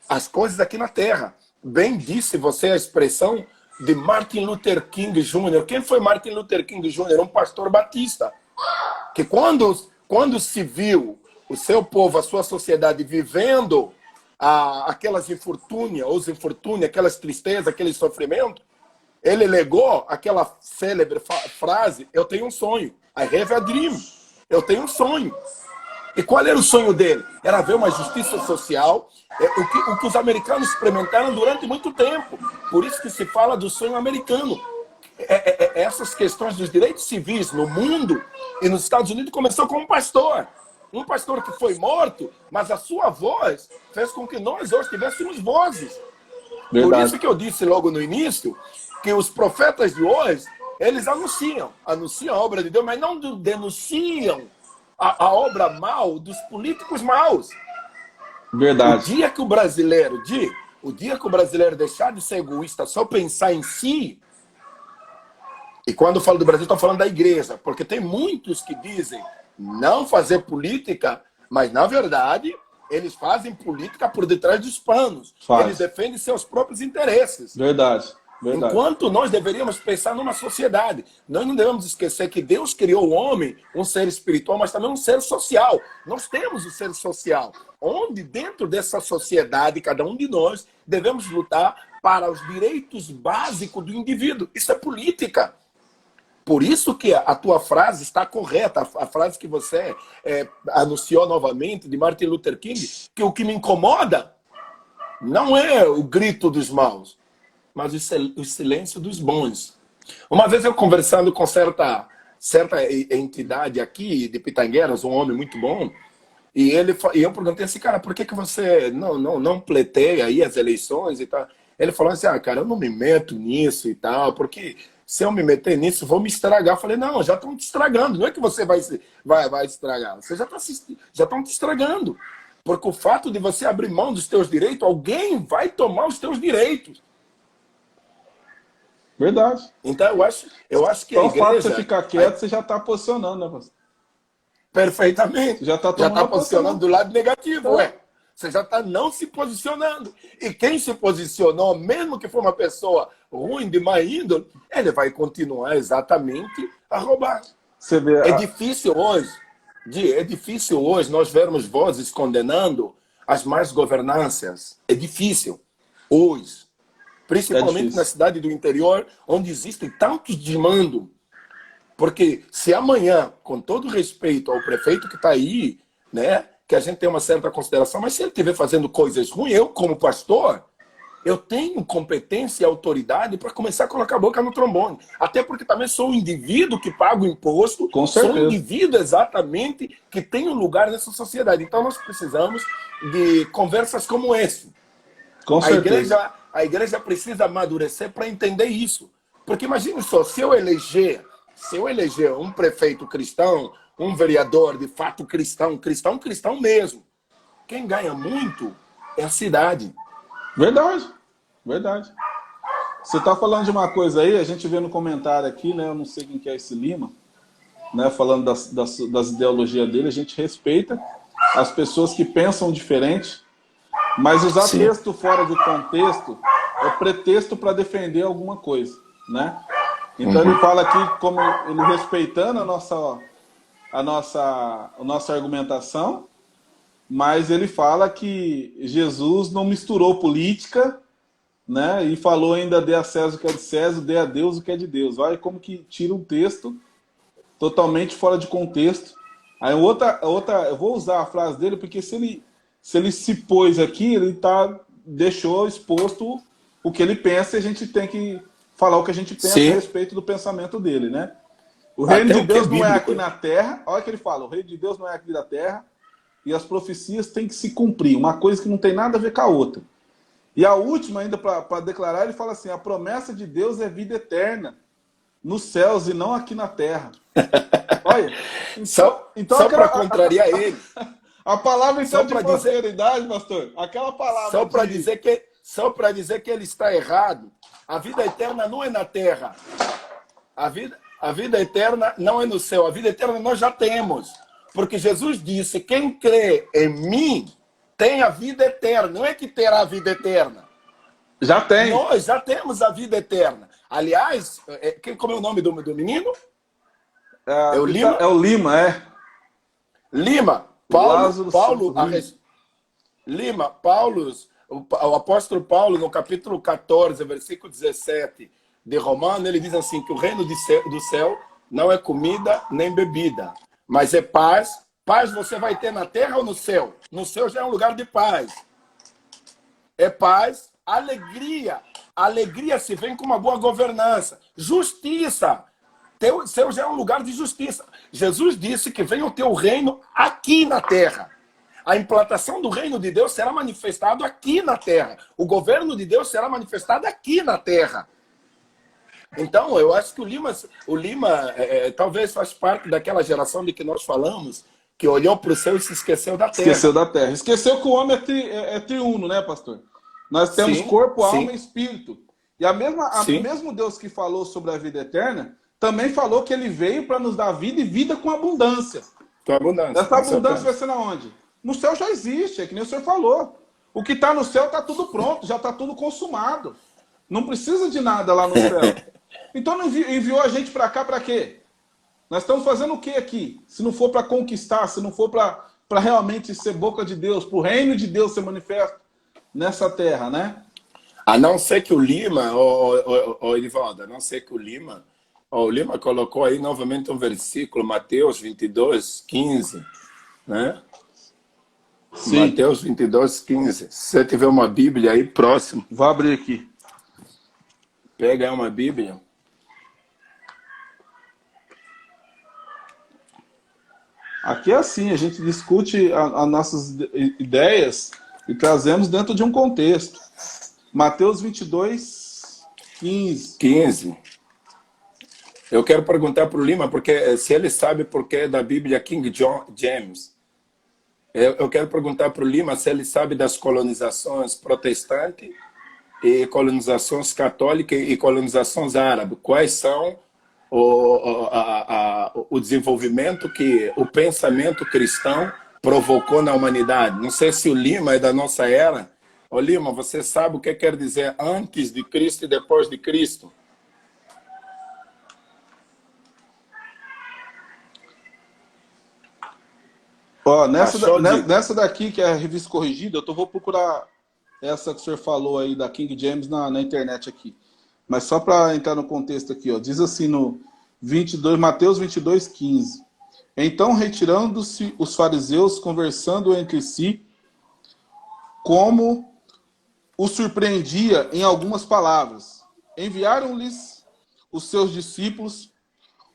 as coisas aqui na terra. Bem disse você a expressão de Martin Luther King Jr. Quem foi Martin Luther King Jr.? Um pastor batista. Que quando se viu o seu povo, a sua sociedade vivendo aquelas infortúnias, aquelas tristezas, aquele sofrimento, ele legou aquela célebre frase: eu tenho um sonho. I have a dream. Eu tenho um sonho. E qual era o sonho dele? Era ver uma justiça social, o que os americanos experimentaram durante muito tempo. Por isso que se fala do sonho americano. Essas questões dos direitos civis no mundo e nos Estados Unidos começou com um pastor. Um pastor que foi morto, mas a sua voz fez com que nós hoje tivéssemos vozes. Verdade. Por isso que eu disse logo no início que os profetas de hoje, eles anunciam a obra de Deus, mas não denunciam a obra mal dos políticos maus. Verdade. O dia que o brasileiro deixar de ser egoísta, só pensar em si, e quando eu falo do Brasil, estou falando da igreja, porque tem muitos que dizem não fazer política, mas na verdade eles fazem política por detrás dos panos. Eles defendem seus próprios interesses. Verdade. Verdade. Enquanto nós deveríamos pensar numa sociedade. Nós não devemos esquecer que Deus criou o homem, um ser espiritual, mas também um ser social. Nós temos o ser social, onde dentro dessa sociedade, cada um de nós, devemos lutar para os direitos básicos do indivíduo. Isso é política. Por isso que a tua frase está correta, a frase que você anunciou novamente, de Martin Luther King, que o que me incomoda não é o grito dos maus, mas o silêncio dos bons. Uma vez eu conversando com certa entidade aqui de Pitangueiras, um homem muito bom, e eu perguntei assim, cara, por que você não pleiteia aí as eleições e tal? Ele falou assim, cara, eu não me meto nisso e tal, porque se eu me meter nisso, vou me estragar. Eu falei, não, já estão te estragando. Não é que você vai estragar, você já estão te estragando. Porque o fato de você abrir mão dos teus direitos, alguém vai tomar os teus direitos. Verdade. Então, eu acho que só a igreja... o fato de você ficar quieto, você já está posicionando, né, pastor? Perfeitamente. Já está posicionando do lado negativo, ué. Você já está não se posicionando. E quem se posicionou, mesmo que for uma pessoa ruim, de má índole, ele vai continuar exatamente a roubar. Você vê, é difícil hoje nós vermos vozes condenando as más governanças. É difícil hoje. Principalmente na cidade do interior, onde existem tantos desmandos. Porque se amanhã, com todo respeito ao prefeito que está aí, né, que a gente tem uma certa consideração, mas se ele estiver fazendo coisas ruins, eu, como pastor, eu tenho competência e autoridade para começar a colocar a boca no trombone. Até porque também sou um indivíduo que paga o imposto, sou um indivíduo exatamente que tem um lugar nessa sociedade. Então nós precisamos de conversas como essa. Com certeza. A igreja precisa amadurecer para entender isso. Porque imagine só, se eu eleger um prefeito cristão, um vereador de fato cristão mesmo, quem ganha muito é a cidade. Verdade. Você está falando de uma coisa aí, a gente vê no comentário aqui, né? Eu não sei quem que é esse Lima, né? Falando das ideologias dele, a gente respeita as pessoas que pensam diferente, mas usar texto fora de contexto é pretexto para defender alguma coisa, né? Então ele fala aqui, como ele respeitando a nossa argumentação, mas ele fala que Jesus não misturou política, né? E falou ainda: dê a César o que é de César, dê a Deus o que é de Deus. Olha como que tira um texto totalmente fora de contexto. Aí eu vou usar a frase dele, porque se ele se pôs aqui, ele deixou exposto o que ele pensa, e a gente tem que falar o que a gente pensa a respeito do pensamento dele, né? O reino de Deus não é aqui na terra. Olha o que ele fala: o reino de Deus não é aqui na terra, e as profecias têm que se cumprir. Uma coisa que não tem nada a ver com a outra. E a última, ainda para declarar, ele fala assim: a promessa de Deus é vida eterna nos céus e não aqui na terra. Olha, então só para contrariar ele. A palavra então de prosperidade, pastor, aquela palavra. Só para dizer que ele está errado. A vida eterna não é na terra. A vida eterna não é no céu. A vida eterna nós já temos. Porque Jesus disse: quem crê em mim tem a vida eterna. Não é que terá a vida eterna. Já tem. Nós já temos a vida eterna. Aliás, como é o nome do menino? É o Lima? É o Lima, é. Lima. O apóstolo Paulo, no capítulo 14, versículo 17 de Romanos, ele diz assim, que o reino do céu não é comida nem bebida, mas é paz. Paz você vai ter na terra ou no céu? No céu já é um lugar de paz. É paz, alegria. Alegria se vem com uma boa governança. Justiça. O céu já é um lugar de justiça. Jesus disse que venha o teu reino aqui na terra. A implantação do reino de Deus será manifestado aqui na terra. O governo de Deus será manifestado aqui na terra. Então, eu acho que o Lima talvez faz parte daquela geração de que nós falamos, que olhou para o céu e se esqueceu da terra. Esqueceu da terra. Esqueceu que o homem é triuno, né, pastor? Nós temos corpo, alma e espírito. E o mesmo Deus que falou sobre a vida eterna, também falou que ele veio para nos dar vida e vida com abundância. Com abundância. Essa abundância vai ser na onde? No céu já existe, é que nem o senhor falou. O que está no céu está tudo pronto, já está tudo consumado. Não precisa de nada lá no céu. Então não enviou a gente para cá para quê? Nós estamos fazendo o que aqui? Se não for para conquistar, se não for para realmente ser boca de Deus, para o reino de Deus ser manifesto nessa terra, né? A não ser que o Lima, Edivaldo, a não ser que o Lima colocou aí novamente um versículo, Mateus 22, 15, né? Sim. Mateus 22, 15. Se você tiver uma Bíblia aí próximo. Vou abrir aqui. Pega aí uma Bíblia. Aqui é assim, a gente discute as nossas ideias e trazemos dentro de um contexto. Mateus 22, 15. Eu quero perguntar para o Lima, porque se ele sabe por que da Bíblia King James. Eu quero perguntar para o Lima se ele sabe das colonizações protestantes e colonizações católicas e colonizações árabes. Quais são o desenvolvimento que o pensamento cristão provocou na humanidade? Não sei se o Lima é da nossa era. Ô Lima, você sabe o que quer dizer antes de Cristo e depois de Cristo? Ó, nessa daqui, que é a revista corrigida, vou procurar essa que o senhor falou aí da King James na internet aqui. Mas só para entrar no contexto aqui, ó, diz assim no Mateus 22, 15. Então, retirando-se os fariseus, conversando entre si, como o surpreendia em algumas palavras, enviaram-lhes os seus discípulos,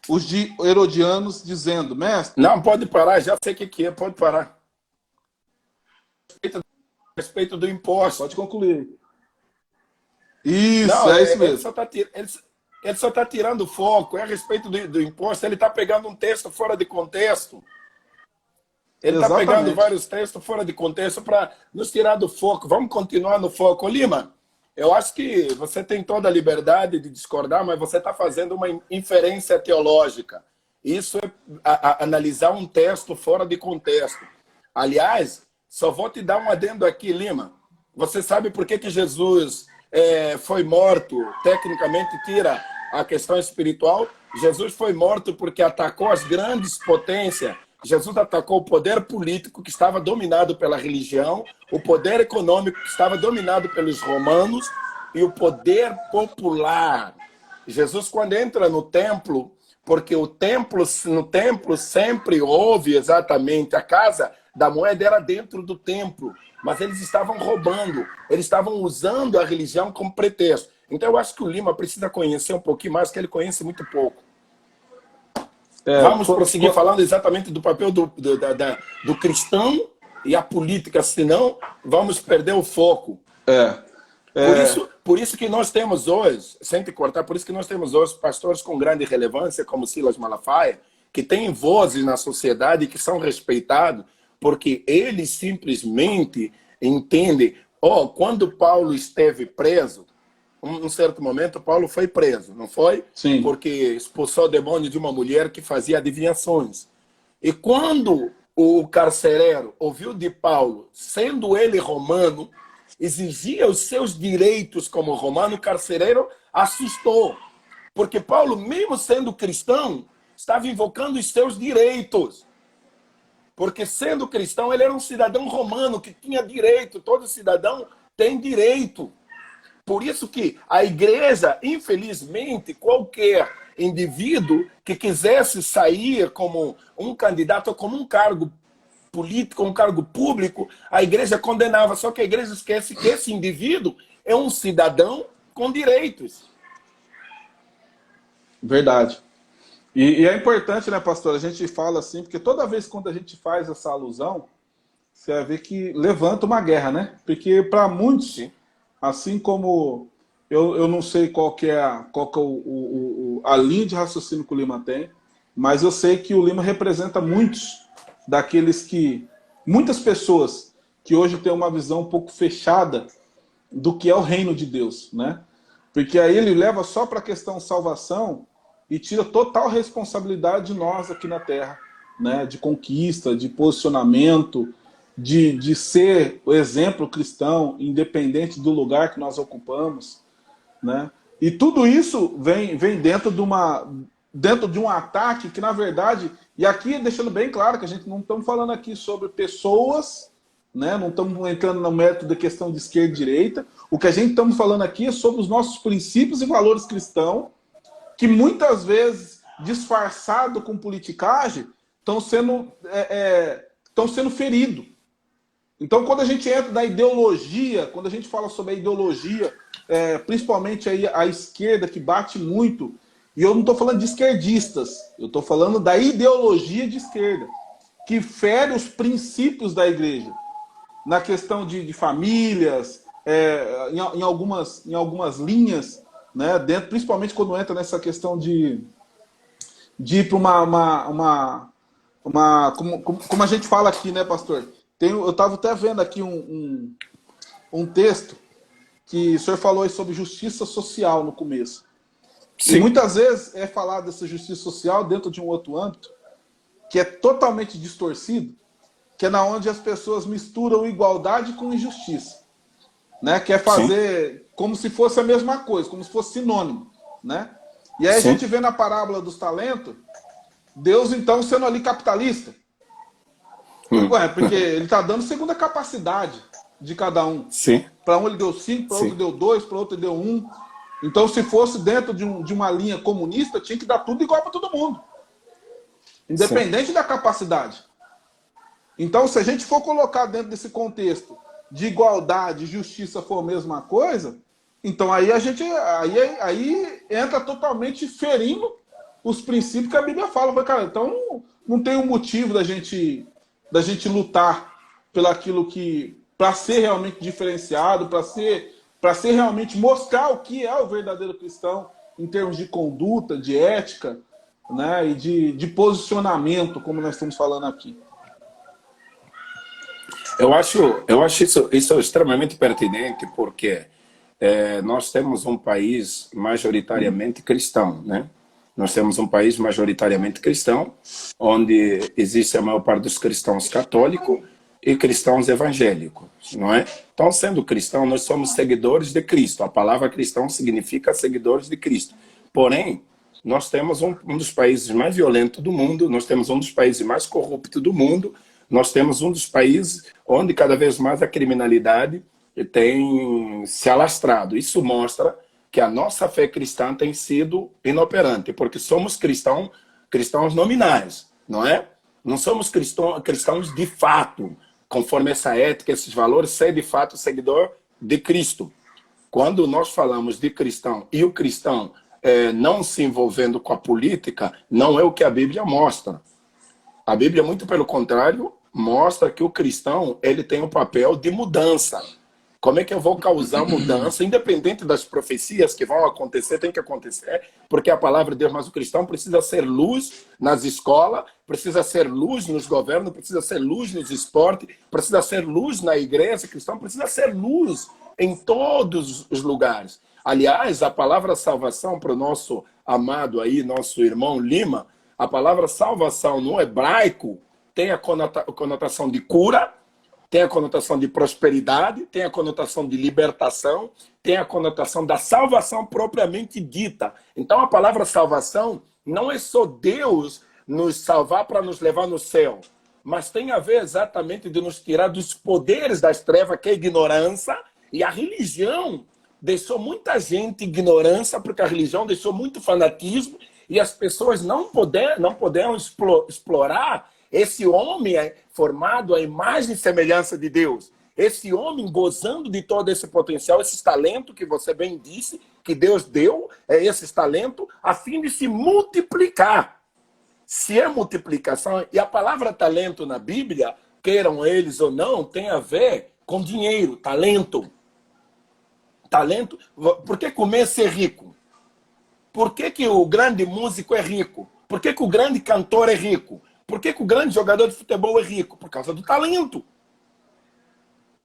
os de Herodianos, dizendo: mestre... Não, pode parar, já sei o que é, pode parar. A respeito do imposto. Pode concluir. Isso, não, isso mesmo. Ele só está tirando o foco, é a respeito do imposto, ele está pegando um texto fora de contexto. Ele está pegando vários textos fora de contexto para nos tirar do foco. Vamos continuar no foco. Lima, eu acho que você tem toda a liberdade de discordar, mas você está fazendo uma inferência teológica. Isso é analisar um texto fora de contexto. Aliás, só vou te dar um adendo aqui, Lima. Você sabe por que Jesus foi morto? Tecnicamente, tira a questão espiritual. Jesus foi morto porque atacou as grandes potências. Jesus atacou o poder político que estava dominado pela religião, o poder econômico que estava dominado pelos romanos e o poder popular. Jesus, quando entra no templo, porque no templo sempre houve exatamente, a casa da moeda era dentro do templo, mas eles estavam roubando, eles estavam usando a religião como pretexto. Então eu acho que o Lima precisa conhecer um pouquinho mais, que ele conhece muito pouco. Vamos prosseguir falando exatamente do papel do cristão e a política, senão vamos perder o foco. Por isso que nós temos hoje, sem te cortar, por isso que nós temos hoje pastores com grande relevância, como Silas Malafaia, que têm vozes na sociedade e que são respeitados, porque eles simplesmente entendem. Quando Paulo esteve preso, um certo momento, Paulo foi preso, não foi? Sim. Porque expulsou o demônio de uma mulher que fazia adivinhações. E quando o carcereiro ouviu de Paulo, sendo ele romano, exigia os seus direitos como romano, o carcereiro assustou. Porque Paulo, mesmo sendo cristão, estava invocando os seus direitos. Porque sendo cristão, ele era um cidadão romano que tinha direito. Todo cidadão tem direito. Por isso que a igreja, infelizmente, qualquer indivíduo que quisesse sair como um candidato ou como um cargo político, um cargo público, a igreja condenava. Só que a igreja esquece que esse indivíduo é um cidadão com direitos. Verdade. E é importante, né, pastor? A gente fala assim, porque toda vez quando a gente faz essa alusão, você vai ver que levanta uma guerra, né? Porque para muitos... Sim. Assim como eu não sei qual que é a linha de raciocínio que o Lima tem, mas eu sei que o Lima representa muitos daqueles que... Muitas pessoas que hoje têm uma visão um pouco fechada do que é o reino de Deus, né? Porque aí ele leva só para a questão salvação e tira total responsabilidade de nós aqui na Terra, né? De conquista, de posicionamento, de ser o exemplo cristão, independente do lugar que nós ocupamos, né? E tudo isso vem dentro de um ataque que, na verdade, e aqui deixando bem claro que a gente não estamos falando aqui sobre pessoas, né? Não estamos entrando no mérito da questão de esquerda e direita. O que a gente estamos falando aqui é sobre os nossos princípios e valores cristãos, que muitas vezes, disfarçado com politicagem, estão sendo feridos. Então, quando a gente entra na ideologia, quando a gente fala sobre a ideologia, principalmente aí a esquerda, que bate muito, e eu não estou falando de esquerdistas, eu estou falando da ideologia de esquerda, que fere os princípios da igreja, na questão de famílias, em algumas linhas, né, dentro, principalmente quando entra nessa questão de ir para como a gente fala aqui, né, pastor? Eu estava até vendo aqui um texto que o senhor falou aí sobre justiça social no começo. Sim. E muitas vezes é falado dessa justiça social dentro de um outro âmbito, que é totalmente distorcido, que é na onde as pessoas misturam igualdade com injustiça, né? Quer fazer Sim. como se fosse a mesma coisa, como se fosse sinônimo, né? E aí Sim. a gente vê na parábola dos talentos, Deus então sendo ali capitalista. Ué, porque ele está dando segundo a capacidade de cada um. Para um ele deu 5, para outro deu 2, para outro ele deu 1. Então, se fosse dentro de uma linha comunista, tinha que dar tudo igual para todo mundo, independente Sim. da capacidade. Então, se a gente for colocar dentro desse contexto de igualdade e justiça for a mesma coisa, então aí a gente aí entra totalmente ferindo os princípios que a Bíblia fala. Cara, então não tem um motivo da gente lutar pelo aquilo que, para ser realmente diferenciado, para ser realmente mostrar o que é o verdadeiro cristão em termos de conduta, de ética, né, e de posicionamento, como nós estamos falando aqui. Eu acho isso extremamente pertinente, porque nós temos um país majoritariamente cristão, né? Nós temos um país majoritariamente cristão, onde existe a maior parte dos cristãos católicos e cristãos evangélicos, não é? Então, sendo cristão, nós somos seguidores de Cristo. A palavra cristão significa seguidores de Cristo. Porém, nós temos um dos países mais violentos do mundo, nós temos um dos países mais corruptos do mundo, nós temos um dos países onde cada vez mais a criminalidade tem se alastrado. Isso mostra que a nossa fé cristã tem sido inoperante, porque somos cristãos nominais, não é? Não somos cristãos de fato, conforme essa ética, esses valores, ser de fato seguidor de Cristo. Quando nós falamos de cristão e o cristão não se envolvendo com a política, não é o que a Bíblia mostra. A Bíblia, muito pelo contrário, mostra que o cristão ele tem um papel de mudança. Como é que eu vou causar mudança, independente das profecias que vão acontecer, tem que acontecer, porque a palavra de Deus, mas o cristão precisa ser luz nas escolas, precisa ser luz nos governos, precisa ser luz nos esportes, precisa ser luz na igreja, o cristão precisa ser luz em todos os lugares. Aliás, a palavra salvação para o nosso amado aí, nosso irmão Lima, a palavra salvação no hebraico tem a conotação de cura, tem a conotação de prosperidade, tem a conotação de libertação, tem a conotação da salvação propriamente dita. Então a palavra salvação não é só Deus nos salvar para nos levar no céu, mas tem a ver exatamente de nos tirar dos poderes das trevas, que é a ignorância, e a religião deixou muita gente ignorância, porque a religião deixou muito fanatismo, e as pessoas não puderam explorar esse homem formado à imagem e semelhança de Deus. Esse homem gozando de todo esse potencial, esse talento que você bem disse, que Deus deu, esses talentos, a fim de se multiplicar. Se é multiplicação, e a palavra talento na Bíblia, queiram eles ou não, tem a ver com dinheiro, talento. Talento. Por que comer ser rico? Por que o grande músico é rico? Por que o grande cantor é rico? Por que o grande jogador de futebol é rico? Por causa do talento.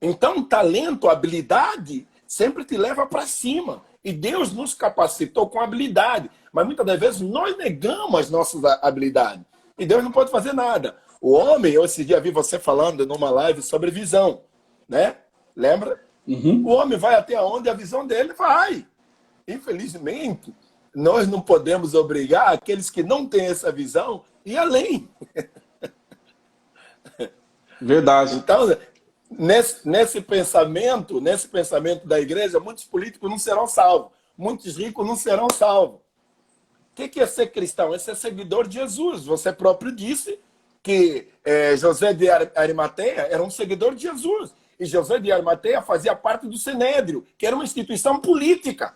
Então, talento, habilidade, sempre te leva para cima. E Deus nos capacitou com habilidade. Mas muitas das vezes nós negamos as nossas habilidades. E Deus não pode fazer nada. O homem, eu esse dia vi você falando numa live sobre visão, né? Lembra? Uhum. O homem vai até onde a visão dele vai. Infelizmente, nós não podemos obrigar aqueles que não têm essa visão a ir além. Verdade. Então, nesse pensamento da igreja, muitos políticos não serão salvos. Muitos ricos não serão salvos. O que é ser cristão? É ser seguidor de Jesus. Você próprio disse que José de Arimateia era um seguidor de Jesus. E José de Arimateia fazia parte do Sinédrio, que era uma instituição política.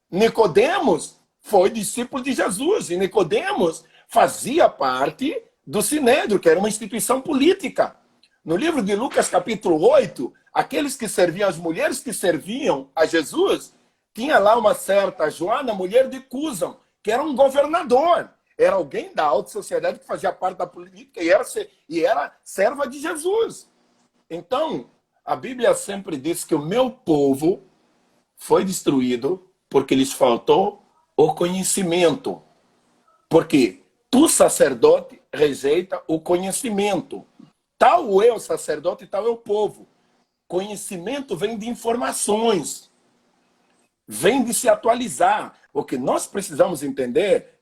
Nicodemos foi discípulo de Jesus. E Nicodemos fazia parte do Sinédrio, que era uma instituição política. No livro de Lucas, capítulo 8, aqueles que serviam, as mulheres que serviam a Jesus, tinha lá uma certa Joana, mulher de Cusão, que era um governador. Era alguém da alta sociedade que fazia parte da política e era serva de Jesus. Então, a Bíblia sempre diz que o meu povo foi destruído porque lhes faltou o conhecimento. Porque tu, sacerdote, rejeita o conhecimento. Tal é o sacerdote, tal é o povo. Conhecimento vem de informações. Vem de se atualizar. O que nós precisamos entender,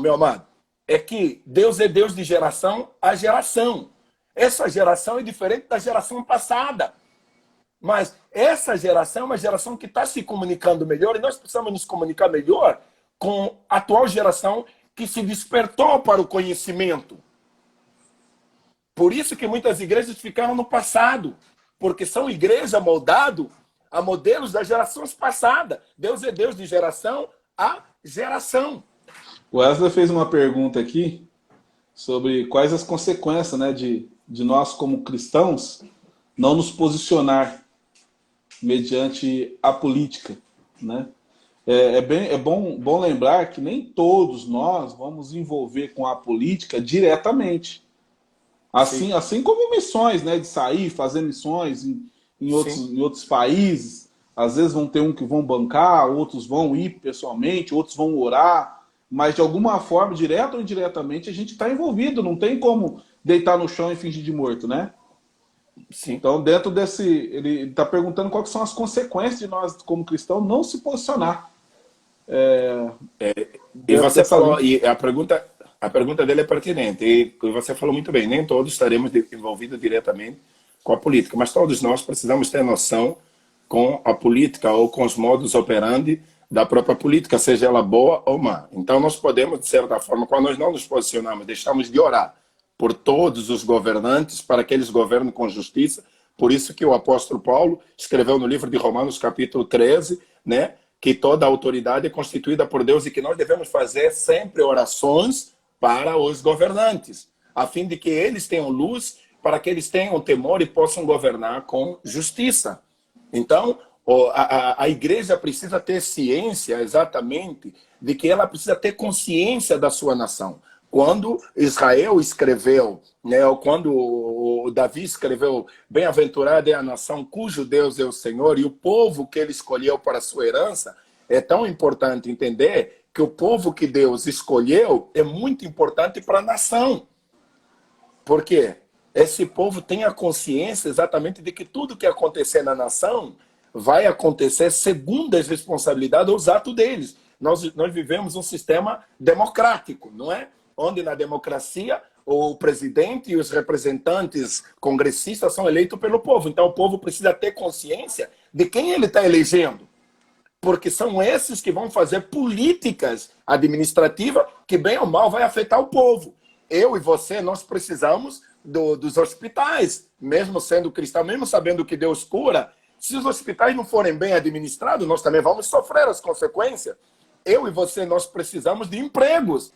meu amado, é que Deus é Deus de geração a geração. Essa geração é diferente da geração passada. Mas essa geração é uma geração que está se comunicando melhor e nós precisamos nos comunicar melhor com a atual geração que se despertou para o conhecimento. Por isso que muitas igrejas ficaram no passado, porque são igrejas moldadas a modelos das gerações passadas. Deus é Deus de geração a geração. O Wesley fez uma pergunta aqui sobre quais as consequências, né, de nós, como cristãos, não nos posicionar mediante a política, né? É bom lembrar que nem todos nós vamos envolver com a política diretamente. Assim como missões, né, de sair, fazer missões em outros países. Às vezes vão ter que vão bancar, outros vão ir pessoalmente, outros vão orar. Mas de alguma forma, direta ou indiretamente, a gente está envolvido. Não tem como deitar no chão e fingir de morto, né? Sim. Então, dentro desse... Ele está perguntando quais são as consequências de nós, como cristãos, não se posicionar. E você falou... E a pergunta dele é pertinente. E você falou muito bem. Nem todos estaremos envolvidos diretamente com a política. Mas todos nós precisamos ter noção com a política ou com os modus operandi da própria política, seja ela boa ou má. Então, nós podemos, de certa forma, quando nós não nos posicionamos, deixamos de orar por todos os governantes, para que eles governem com justiça. Por isso que o apóstolo Paulo escreveu no livro de Romanos, capítulo 13, né, que toda a autoridade é constituída por Deus e que nós devemos fazer sempre orações para os governantes, a fim de que eles tenham luz, para que eles tenham temor e possam governar com justiça. Então, a igreja precisa ter ciência, exatamente, de que ela precisa ter consciência da sua nação. Quando Israel escreveu, né, ou quando o Davi escreveu, bem-aventurada é a nação cujo Deus é o Senhor, e o povo que ele escolheu para a sua herança, é tão importante entender que o povo que Deus escolheu é muito importante para a nação. Por quê? Esse povo tem a consciência exatamente de que tudo que acontecer na nação vai acontecer segundo as responsabilidades ou os atos deles. Nós vivemos um sistema democrático, não é? Onde na democracia o presidente e os representantes congressistas são eleitos pelo povo. Então o povo precisa ter consciência de quem ele está elegendo. Porque são esses que vão fazer políticas administrativas que, bem ou mal, vai afetar o povo. Eu e você, nós precisamos dos hospitais, mesmo sendo cristão, mesmo sabendo que Deus cura. Se os hospitais não forem bem administrados, nós também vamos sofrer as consequências. Eu e você, nós precisamos de empregos.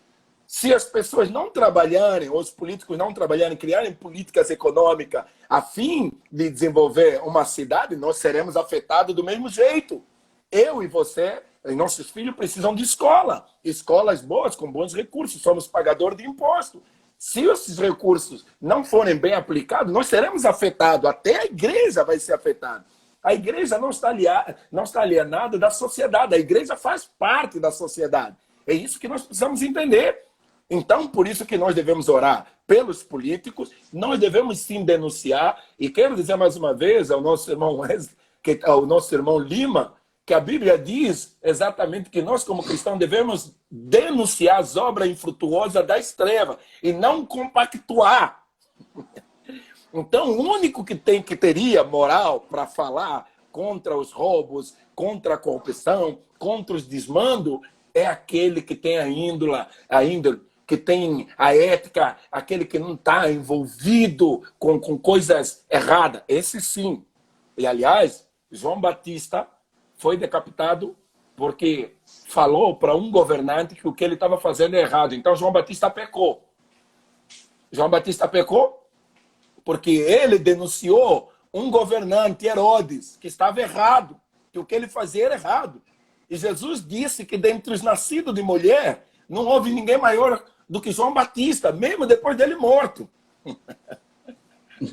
Se as pessoas não trabalharem, ou os políticos não trabalharem, criarem políticas econômicas a fim de desenvolver uma cidade, nós seremos afetados do mesmo jeito. Eu e você, e nossos filhos precisam de escola. Escolas boas, com bons recursos, somos pagadores de imposto. Se esses recursos não forem bem aplicados, nós seremos afetados, até a igreja vai ser afetada. A igreja não está alienada da sociedade, a igreja faz parte da sociedade. É isso que nós precisamos entender. Então, por isso que nós devemos orar pelos políticos, nós devemos sim denunciar, e quero dizer mais uma vez ao nosso irmão Wesley, ao nosso irmão Lima, que a Bíblia diz exatamente que nós, como cristãos, devemos denunciar as obras infrutuosas das trevas e não compactuar. Então, o único que teria moral para falar contra os roubos, contra a corrupção, contra os desmandos, é aquele que tem a índole, que tem a ética, aquele que não está envolvido com coisas erradas. Esse sim. E, aliás, João Batista foi decapitado porque falou para um governante que o que ele estava fazendo é errado. Então, João Batista pecou. João Batista pecou porque ele denunciou um governante, Herodes, que estava errado, que o que ele fazia era errado. E Jesus disse que dentre os nascidos de mulher, não houve ninguém maior do que João Batista, mesmo depois dele morto.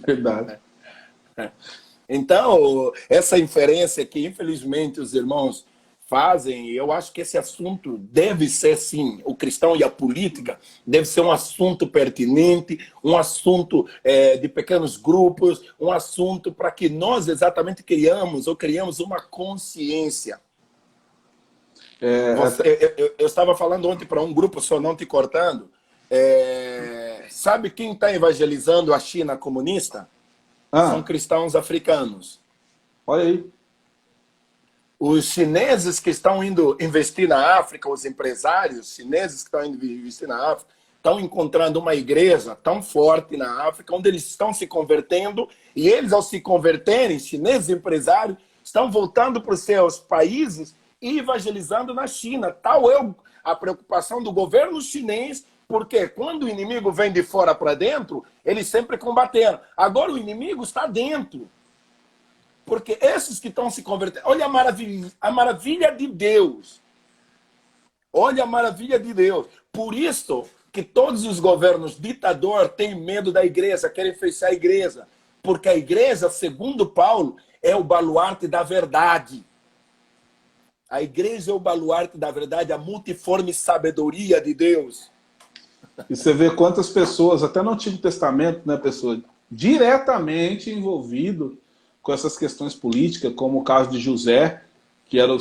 Verdade. Então, essa inferência que, infelizmente, os irmãos fazem, eu acho que esse assunto deve ser, sim, o cristão e a política, deve ser um assunto pertinente, um assunto de pequenos grupos, um assunto para que nós exatamente criamos uma consciência. Eu estava falando ontem para um grupo, só não te cortando, sabe quem está evangelizando a China comunista? São cristãos africanos. Olha aí. Os chineses que estão indo investir na África, os empresários chineses que estão indo investir na África, estão encontrando uma igreja tão forte na África, onde eles estão se convertendo, e eles, ao se converterem, chineses empresários, estão voltando para os seus países e evangelizando na China. Tal é a preocupação do governo chinês, porque quando o inimigo vem de fora para dentro, eles sempre combateram. Agora o inimigo está dentro. Porque esses que estão se convertendo... Olha a maravilha de Deus. Olha a maravilha de Deus. Por isso que todos os governos ditadores têm medo da igreja, querem fechar a igreja. Porque a igreja, segundo Paulo, é o baluarte da verdade. A igreja é o baluarte da verdade, a multiforme sabedoria de Deus. E você vê quantas pessoas, até no Antigo Testamento, né, pessoas diretamente envolvido com essas questões políticas, como o caso de José, que era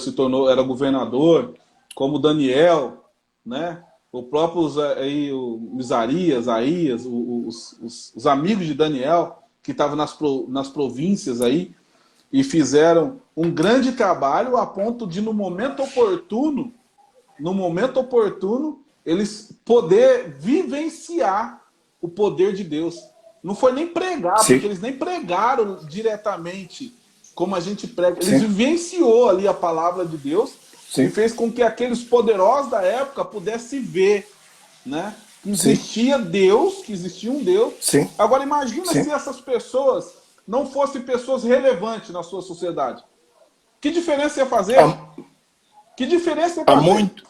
governador, como Daniel, né? O próprio o Isarias, Aías, os amigos de Daniel, que estavam nas províncias aí, e fizeram um grande trabalho a ponto de, no momento oportuno, eles poder vivenciar o poder de Deus. Não foi nem pregar, Sim. porque eles nem pregaram diretamente como a gente prega. Eles Sim. vivenciou ali a palavra de Deus. Sim. E fez com que aqueles poderosos da época pudessem ver, né? Que existia Deus, que existia um Deus. Sim. Agora imagina Sim. se essas pessoas não fossem pessoas relevantes na sua sociedade. Que diferença ia fazer? Que diferença ia fazer? Há muito.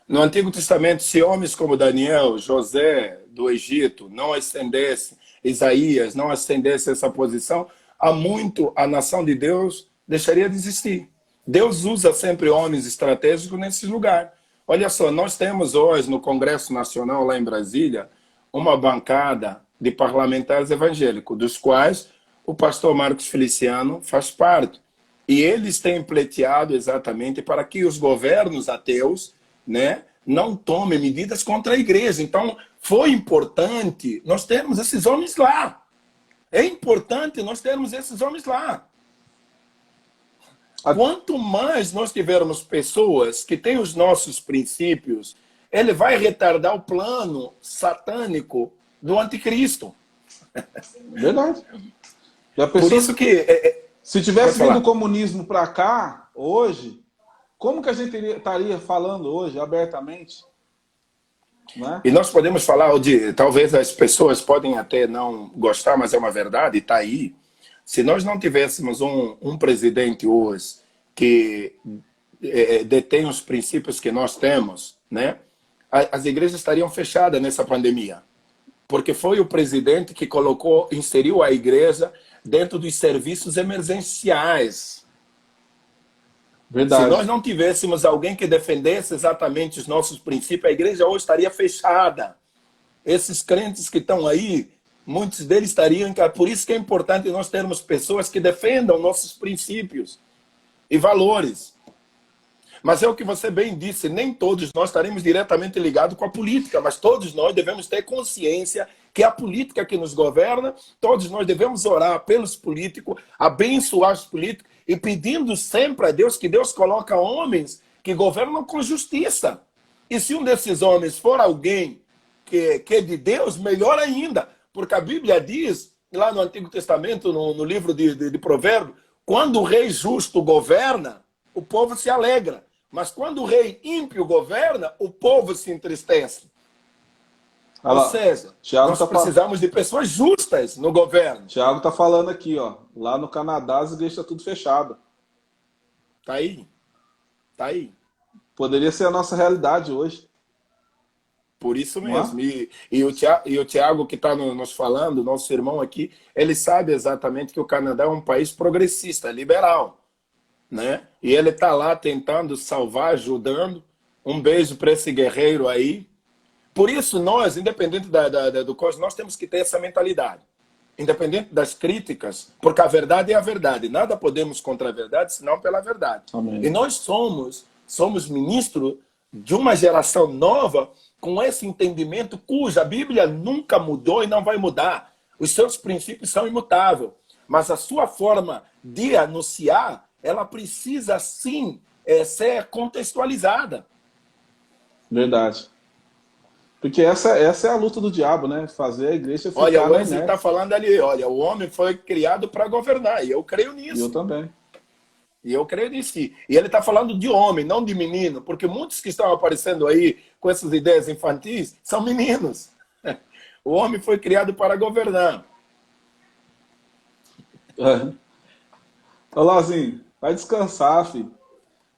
No Antigo Testamento, se homens como Daniel, José do Egito não ascendessem, Isaías não ascendesse essa posição, há muito a nação de Deus deixaria de existir. Deus usa sempre homens estratégicos nesse lugar. Olha só, nós temos hoje no Congresso Nacional, lá em Brasília, uma bancada de parlamentares evangélicos, dos quais o pastor Marcos Feliciano faz parte. E eles têm pleiteado exatamente para que os governos ateus, né, não tomem medidas contra a igreja. Então, foi importante nós termos esses homens lá. É importante nós termos esses homens lá. Quanto mais nós tivermos pessoas que têm os nossos princípios, ele vai retardar o plano satânico do anticristo. Verdade. Por isso que... se tivesse vindo o comunismo para cá, hoje, como que a gente estaria falando hoje, abertamente? Né? E nós podemos falar de... Talvez as pessoas podem até não gostar, mas é uma verdade, está aí. Se nós não tivéssemos um presidente hoje que detém os princípios que nós temos, né, as igrejas estariam fechadas nessa pandemia. porque foi o presidente que colocou, inseriu a igreja dentro dos serviços emergenciais. Verdade. Se nós não tivéssemos alguém que defendesse exatamente os nossos princípios, a igreja hoje estaria fechada. Esses crentes que estão aí, muitos deles estariam... Por isso que é importante nós termos pessoas que defendam nossos princípios e valores. Mas é o que você bem disse, nem todos nós estaremos diretamente ligados com a política, mas todos nós devemos ter consciência que é a política que nos governa, todos nós devemos orar pelos políticos, abençoar os políticos e pedindo sempre a Deus que Deus coloque homens que governam com justiça. E se um desses homens for alguém que é de Deus, melhor ainda, porque a Bíblia diz, lá no Antigo Testamento, no livro de Provérbios, quando o rei justo governa, o povo se alegra. Mas quando o rei ímpio governa, o povo se entristece. Ou seja, nós precisamos de pessoas justas no governo. Tiago está falando aqui, ó, lá no Canadá as igrejas estão tudo fechado. Tá aí. Tá aí. Poderia ser a nossa realidade hoje. Por isso mesmo. E o Tiago que está nos falando, nosso irmão aqui, ele sabe exatamente que o Canadá é um país progressista, liberal. Né? E ele está lá tentando salvar, ajudando. Um beijo para esse guerreiro aí. Por isso nós, independente do coisa, nós temos que ter essa mentalidade. Independente das críticas, porque a verdade é a verdade. Nada podemos contra a verdade, senão pela verdade. Amém. E nós somos ministros de uma geração nova com esse entendimento cuja Bíblia nunca mudou e não vai mudar. Os seus princípios são imutáveis. Mas a sua forma de anunciar, ela precisa, sim, ser contextualizada. Verdade. Porque essa é a luta do diabo, né? Fazer a igreja ficar... Olha, o Wesley está falando ali, olha, o homem foi criado para governar, e eu creio nisso. Eu também. E eu creio nisso. E ele está falando de homem, não de menino, porque muitos que estão aparecendo aí com essas ideias infantis são meninos. O homem foi criado para governar. Olazinho, vai descansar, filho.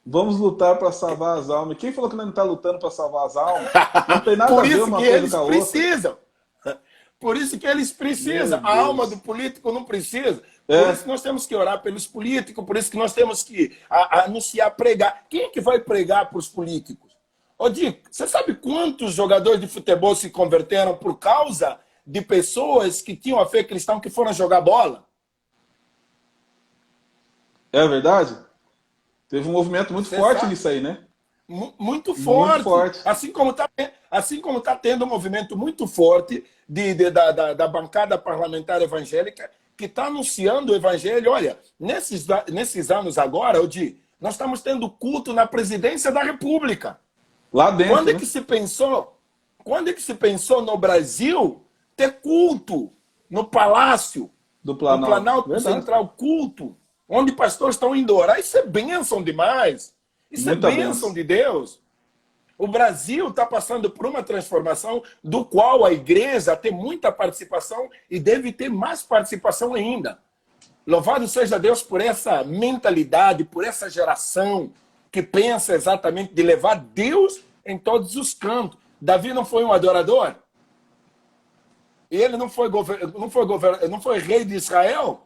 Vamos lutar para salvar as almas. Quem falou que não está lutando para salvar as almas? Não tem nada a ver uma coisa com a outra. Precisam. Por isso que eles precisam. A alma do político não precisa. É. Por isso que nós temos que orar pelos políticos, por isso que nós temos que anunciar, pregar. Quem é que vai pregar para os políticos? Ô, Dico, você sabe quantos jogadores de futebol se converteram por causa de pessoas que tinham a fé cristã que foram jogar bola? É verdade? Teve um movimento muito forte nisso aí, né? Muito forte. Muito forte. Assim como tá tendo um movimento muito forte da bancada parlamentar evangélica que está anunciando o evangelho. Olha, nesses anos agora, nós estamos tendo culto na presidência da República. Lá dentro. Quando é que se pensou no Brasil ter culto no Palácio do Planalto Central, culto, onde pastores estão indo orar? Isso é bênção demais. Isso é bênção de Deus. O Brasil está passando por uma transformação do qual a igreja tem muita participação e deve ter mais participação ainda. Louvado seja Deus por essa mentalidade, por essa geração que pensa exatamente de levar Deus em todos os cantos. Davi não foi um adorador? Ele não foi rei de Israel?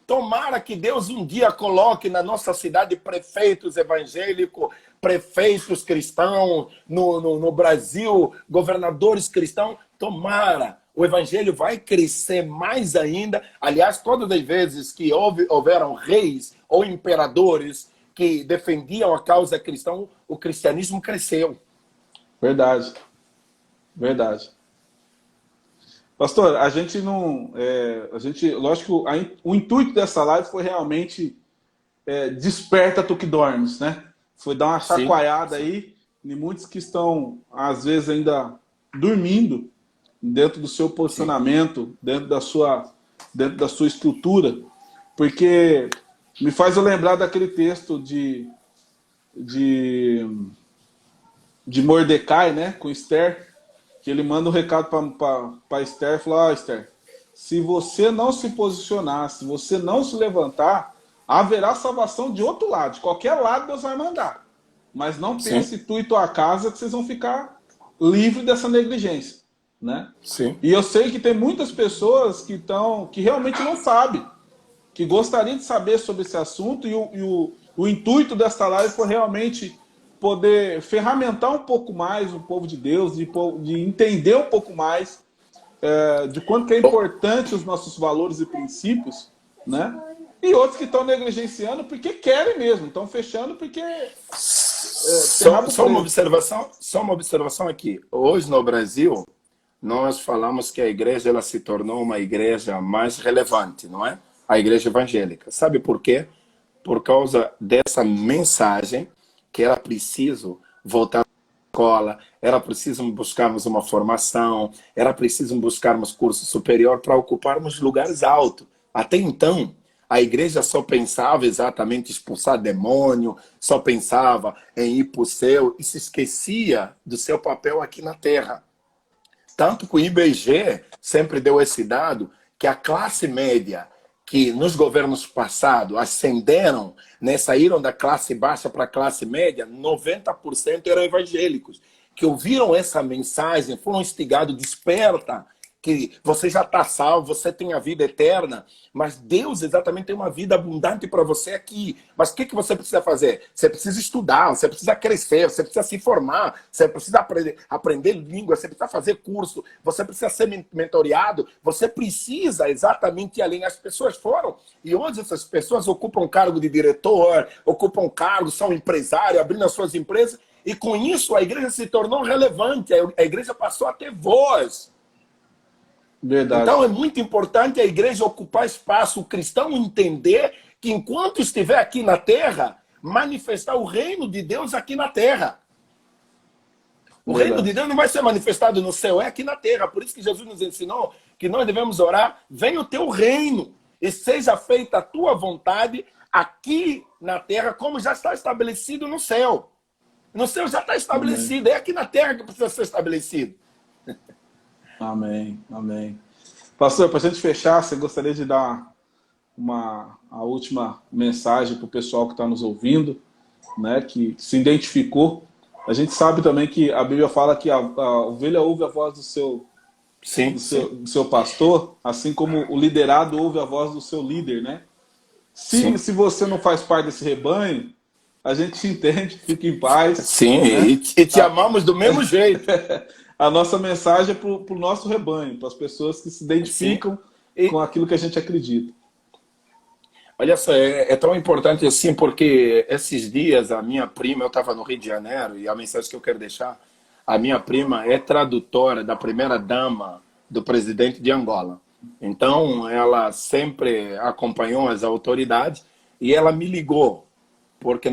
Tomara que Deus um dia coloque na nossa cidade prefeitos evangélicos, prefeitos cristãos, no Brasil, governadores cristãos. Tomara. O evangelho vai crescer mais ainda. Aliás, todas as vezes que houveram reis ou imperadores que defendiam a causa cristã, o cristianismo cresceu. Verdade. Verdade. Pastor, a gente não... lógico, o intuito dessa live foi realmente desperta tu que dormes, né? Foi dar uma chacoalhada aí em muitos que estão, às vezes, ainda dormindo dentro do seu posicionamento, dentro da sua estrutura, porque me faz eu lembrar daquele texto de Mordecai, né, com Esther, que ele manda um recado para Esther, fala: Esther, se você não se posicionar, se você não se levantar, haverá salvação de outro lado, de qualquer lado Deus vai mandar. Mas não pense tu e tua casa que vocês vão ficar livres dessa negligência. né? Sim. E eu sei que tem muitas pessoas que realmente não sabem, que gostariam de saber sobre esse assunto, o intuito desta live foi realmente poder ferramentar um pouco mais o povo de Deus, de entender um pouco mais de quanto que é importante os nossos valores e princípios, né? E outros que estão negligenciando porque querem mesmo, estão fechando porque Só uma observação aqui. Hoje no Brasil, nós falamos que a igreja ela se tornou uma igreja mais relevante, não é? A igreja evangélica. Sabe por quê? Por causa dessa mensagem que era preciso voltar à escola, era preciso buscarmos uma formação, era preciso buscarmos curso superior para ocuparmos lugares altos. Até então, a igreja só pensava exatamente em expulsar demônio, só pensava em ir para o céu e se esquecia do seu papel aqui na terra. Tanto que o IBGE sempre deu esse dado que a classe média que nos governos passados ascenderam, né, saíram da classe baixa para a classe média, 90% eram evangélicos, que ouviram essa mensagem, foram instigados, desperta, que você já está salvo, você tem a vida eterna, mas Deus exatamente tem uma vida abundante para você aqui. Mas o que você precisa fazer? Você precisa estudar, você precisa crescer, você precisa se formar, você precisa aprender língua, você precisa fazer curso, você precisa ser mentoreado, você precisa exatamente ir além. As pessoas foram, e hoje essas pessoas ocupam cargo de diretor, ocupam cargo, são empresários, abrindo as suas empresas, e com isso a igreja se tornou relevante, a igreja passou a ter voz. Verdade. Então é muito importante a igreja ocupar espaço, o cristão entender que enquanto estiver aqui na terra, manifestar o reino de Deus aqui na terra. O reino de Deus não vai ser manifestado no céu, é aqui na terra. Por isso que Jesus nos ensinou que nós devemos orar, venha o teu reino e seja feita a tua vontade aqui na terra, como já está estabelecido no céu. No céu já está estabelecido, é aqui na terra que precisa ser estabelecido. Amém, amém. Pastor, para a gente fechar, você gostaria de dar a última mensagem para o pessoal que está nos ouvindo, né, que se identificou? A gente sabe também que a Bíblia fala que a ovelha ouve a voz do seu pastor, assim como o liderado ouve a voz do seu líder, né? Se você não faz parte desse rebanho, a gente te entende, fica em paz. Sim, né? e te amamos do mesmo jeito. A nossa mensagem é para o nosso rebanho, para as pessoas que se identificam com aquilo que a gente acredita. Olha só, é tão importante assim, porque esses dias a minha prima, eu estava no Rio de Janeiro, e a mensagem que eu quero deixar, a minha prima é tradutora da primeira dama do presidente de Angola. Então, ela sempre acompanhou as autoridades e ela me ligou, porque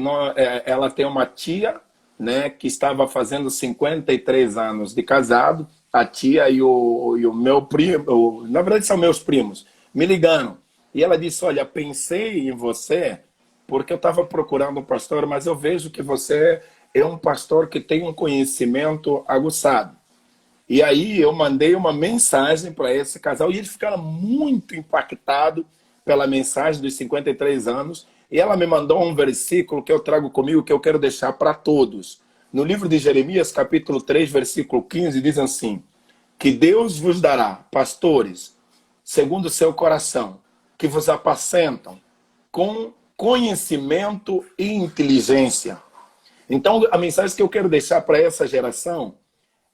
ela tem uma tia, né, que estava fazendo 53 anos de casado, a tia e o meu primo, na verdade são meus primos, me ligaram. E ela disse, olha, pensei em você porque eu estava procurando um pastor, mas eu vejo que você é um pastor que tem um conhecimento aguçado. E aí eu mandei uma mensagem para esse casal e eles ficaram muito impactados pela mensagem dos 53 anos. E ela me mandou um versículo que eu trago comigo, que eu quero deixar para todos. No livro de Jeremias, capítulo 3, versículo 15, diz assim, que Deus vos dará pastores, segundo o seu coração, que vos apacentam com conhecimento e inteligência. Então, a mensagem que eu quero deixar para essa geração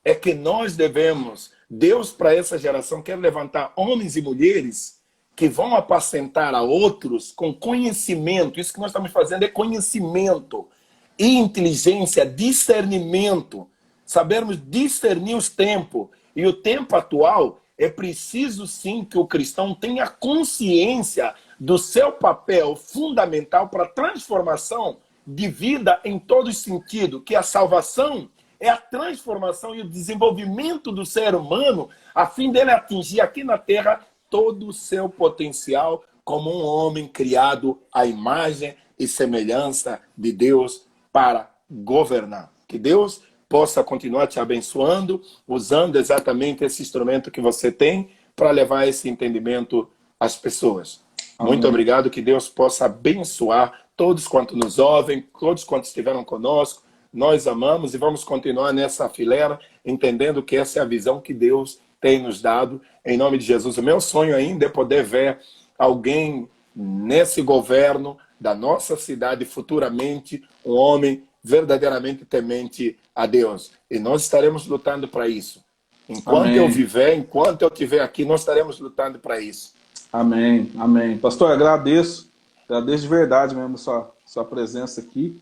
é que nós devemos, Deus para essa geração quer levantar homens e mulheres que vão apacentar a outros com conhecimento. Isso que nós estamos fazendo é conhecimento e inteligência, discernimento. Sabermos discernir os tempos. E o tempo atual é preciso sim que o cristão tenha consciência do seu papel fundamental para a transformação de vida em todo sentido, que a salvação é a transformação e o desenvolvimento do ser humano a fim dele atingir aqui na terra todo o seu potencial como um homem criado à imagem e semelhança de Deus para governar. Que Deus possa continuar te abençoando, usando exatamente esse instrumento que você tem para levar esse entendimento às pessoas. Amém. Muito obrigado, que Deus possa abençoar todos quantos nos ouvem, todos quantos estiveram conosco. Nós amamos e vamos continuar nessa fileira, entendendo que essa é a visão que Deus tem nos dado. Em nome de Jesus, o meu sonho ainda é poder ver alguém nesse governo da nossa cidade futuramente, um homem verdadeiramente temente a Deus. E nós estaremos lutando para isso. Enquanto Amém. eu viver, enquanto eu estiver aqui, nós estaremos lutando para isso. Amém, amém. Pastor, agradeço de verdade mesmo sua presença aqui.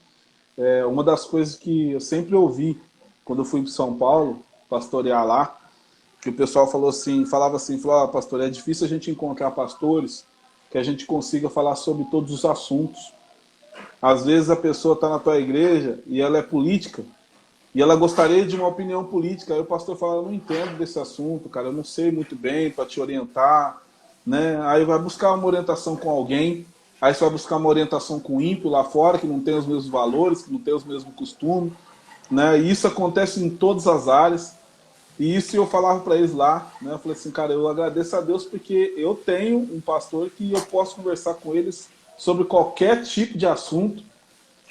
Uma das coisas que eu sempre ouvi quando eu fui para São Paulo, pastorear lá, que o pessoal falava assim, pastor, é difícil a gente encontrar pastores que a gente consiga falar sobre todos os assuntos. Às vezes a pessoa está na tua igreja e ela é política, e ela gostaria de uma opinião política. Aí o pastor fala, eu não entendo desse assunto, cara, eu não sei muito bem para te orientar, né? Aí vai buscar uma orientação com alguém, aí você vai buscar uma orientação com o ímpio lá fora, que não tem os mesmos valores, que não tem os mesmos costumes, né? E isso acontece em todas as áreas. E isso eu falava para eles lá, né? Eu falei assim, cara, eu agradeço a Deus porque eu tenho um pastor que eu posso conversar com eles sobre qualquer tipo de assunto,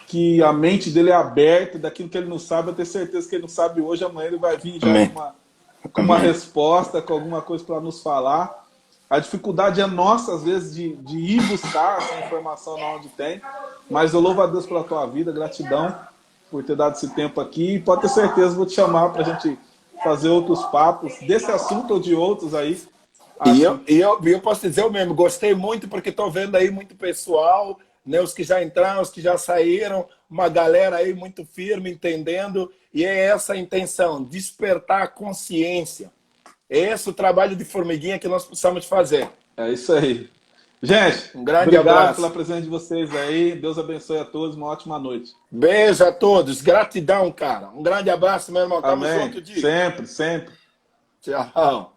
que a mente dele é aberta, daquilo que ele não sabe, eu tenho certeza que ele não sabe hoje, amanhã ele vai vir já Amém. com uma resposta, com alguma coisa para nos falar. A dificuldade é nossa, às vezes, de ir buscar essa informação onde tem, mas eu louvo a Deus pela tua vida, gratidão por ter dado esse tempo aqui, e pode ter certeza, vou te chamar para a gente fazer outros papos, desse assunto ou de outros aí. E eu posso dizer o mesmo, gostei muito porque estou vendo aí muito pessoal, né, os que já entraram, os que já saíram, uma galera aí muito firme, entendendo, e é essa a intenção, despertar a consciência. É esse o trabalho de formiguinha que nós precisamos fazer. É isso aí. Gente, Um grande obrigado abraço pela presença de vocês aí. Deus abençoe a todos. Uma ótima noite. Beijo a todos. Gratidão, cara. Um grande abraço, meu irmão. Tamo Amém. junto, Di. Sempre, sempre. Tchau.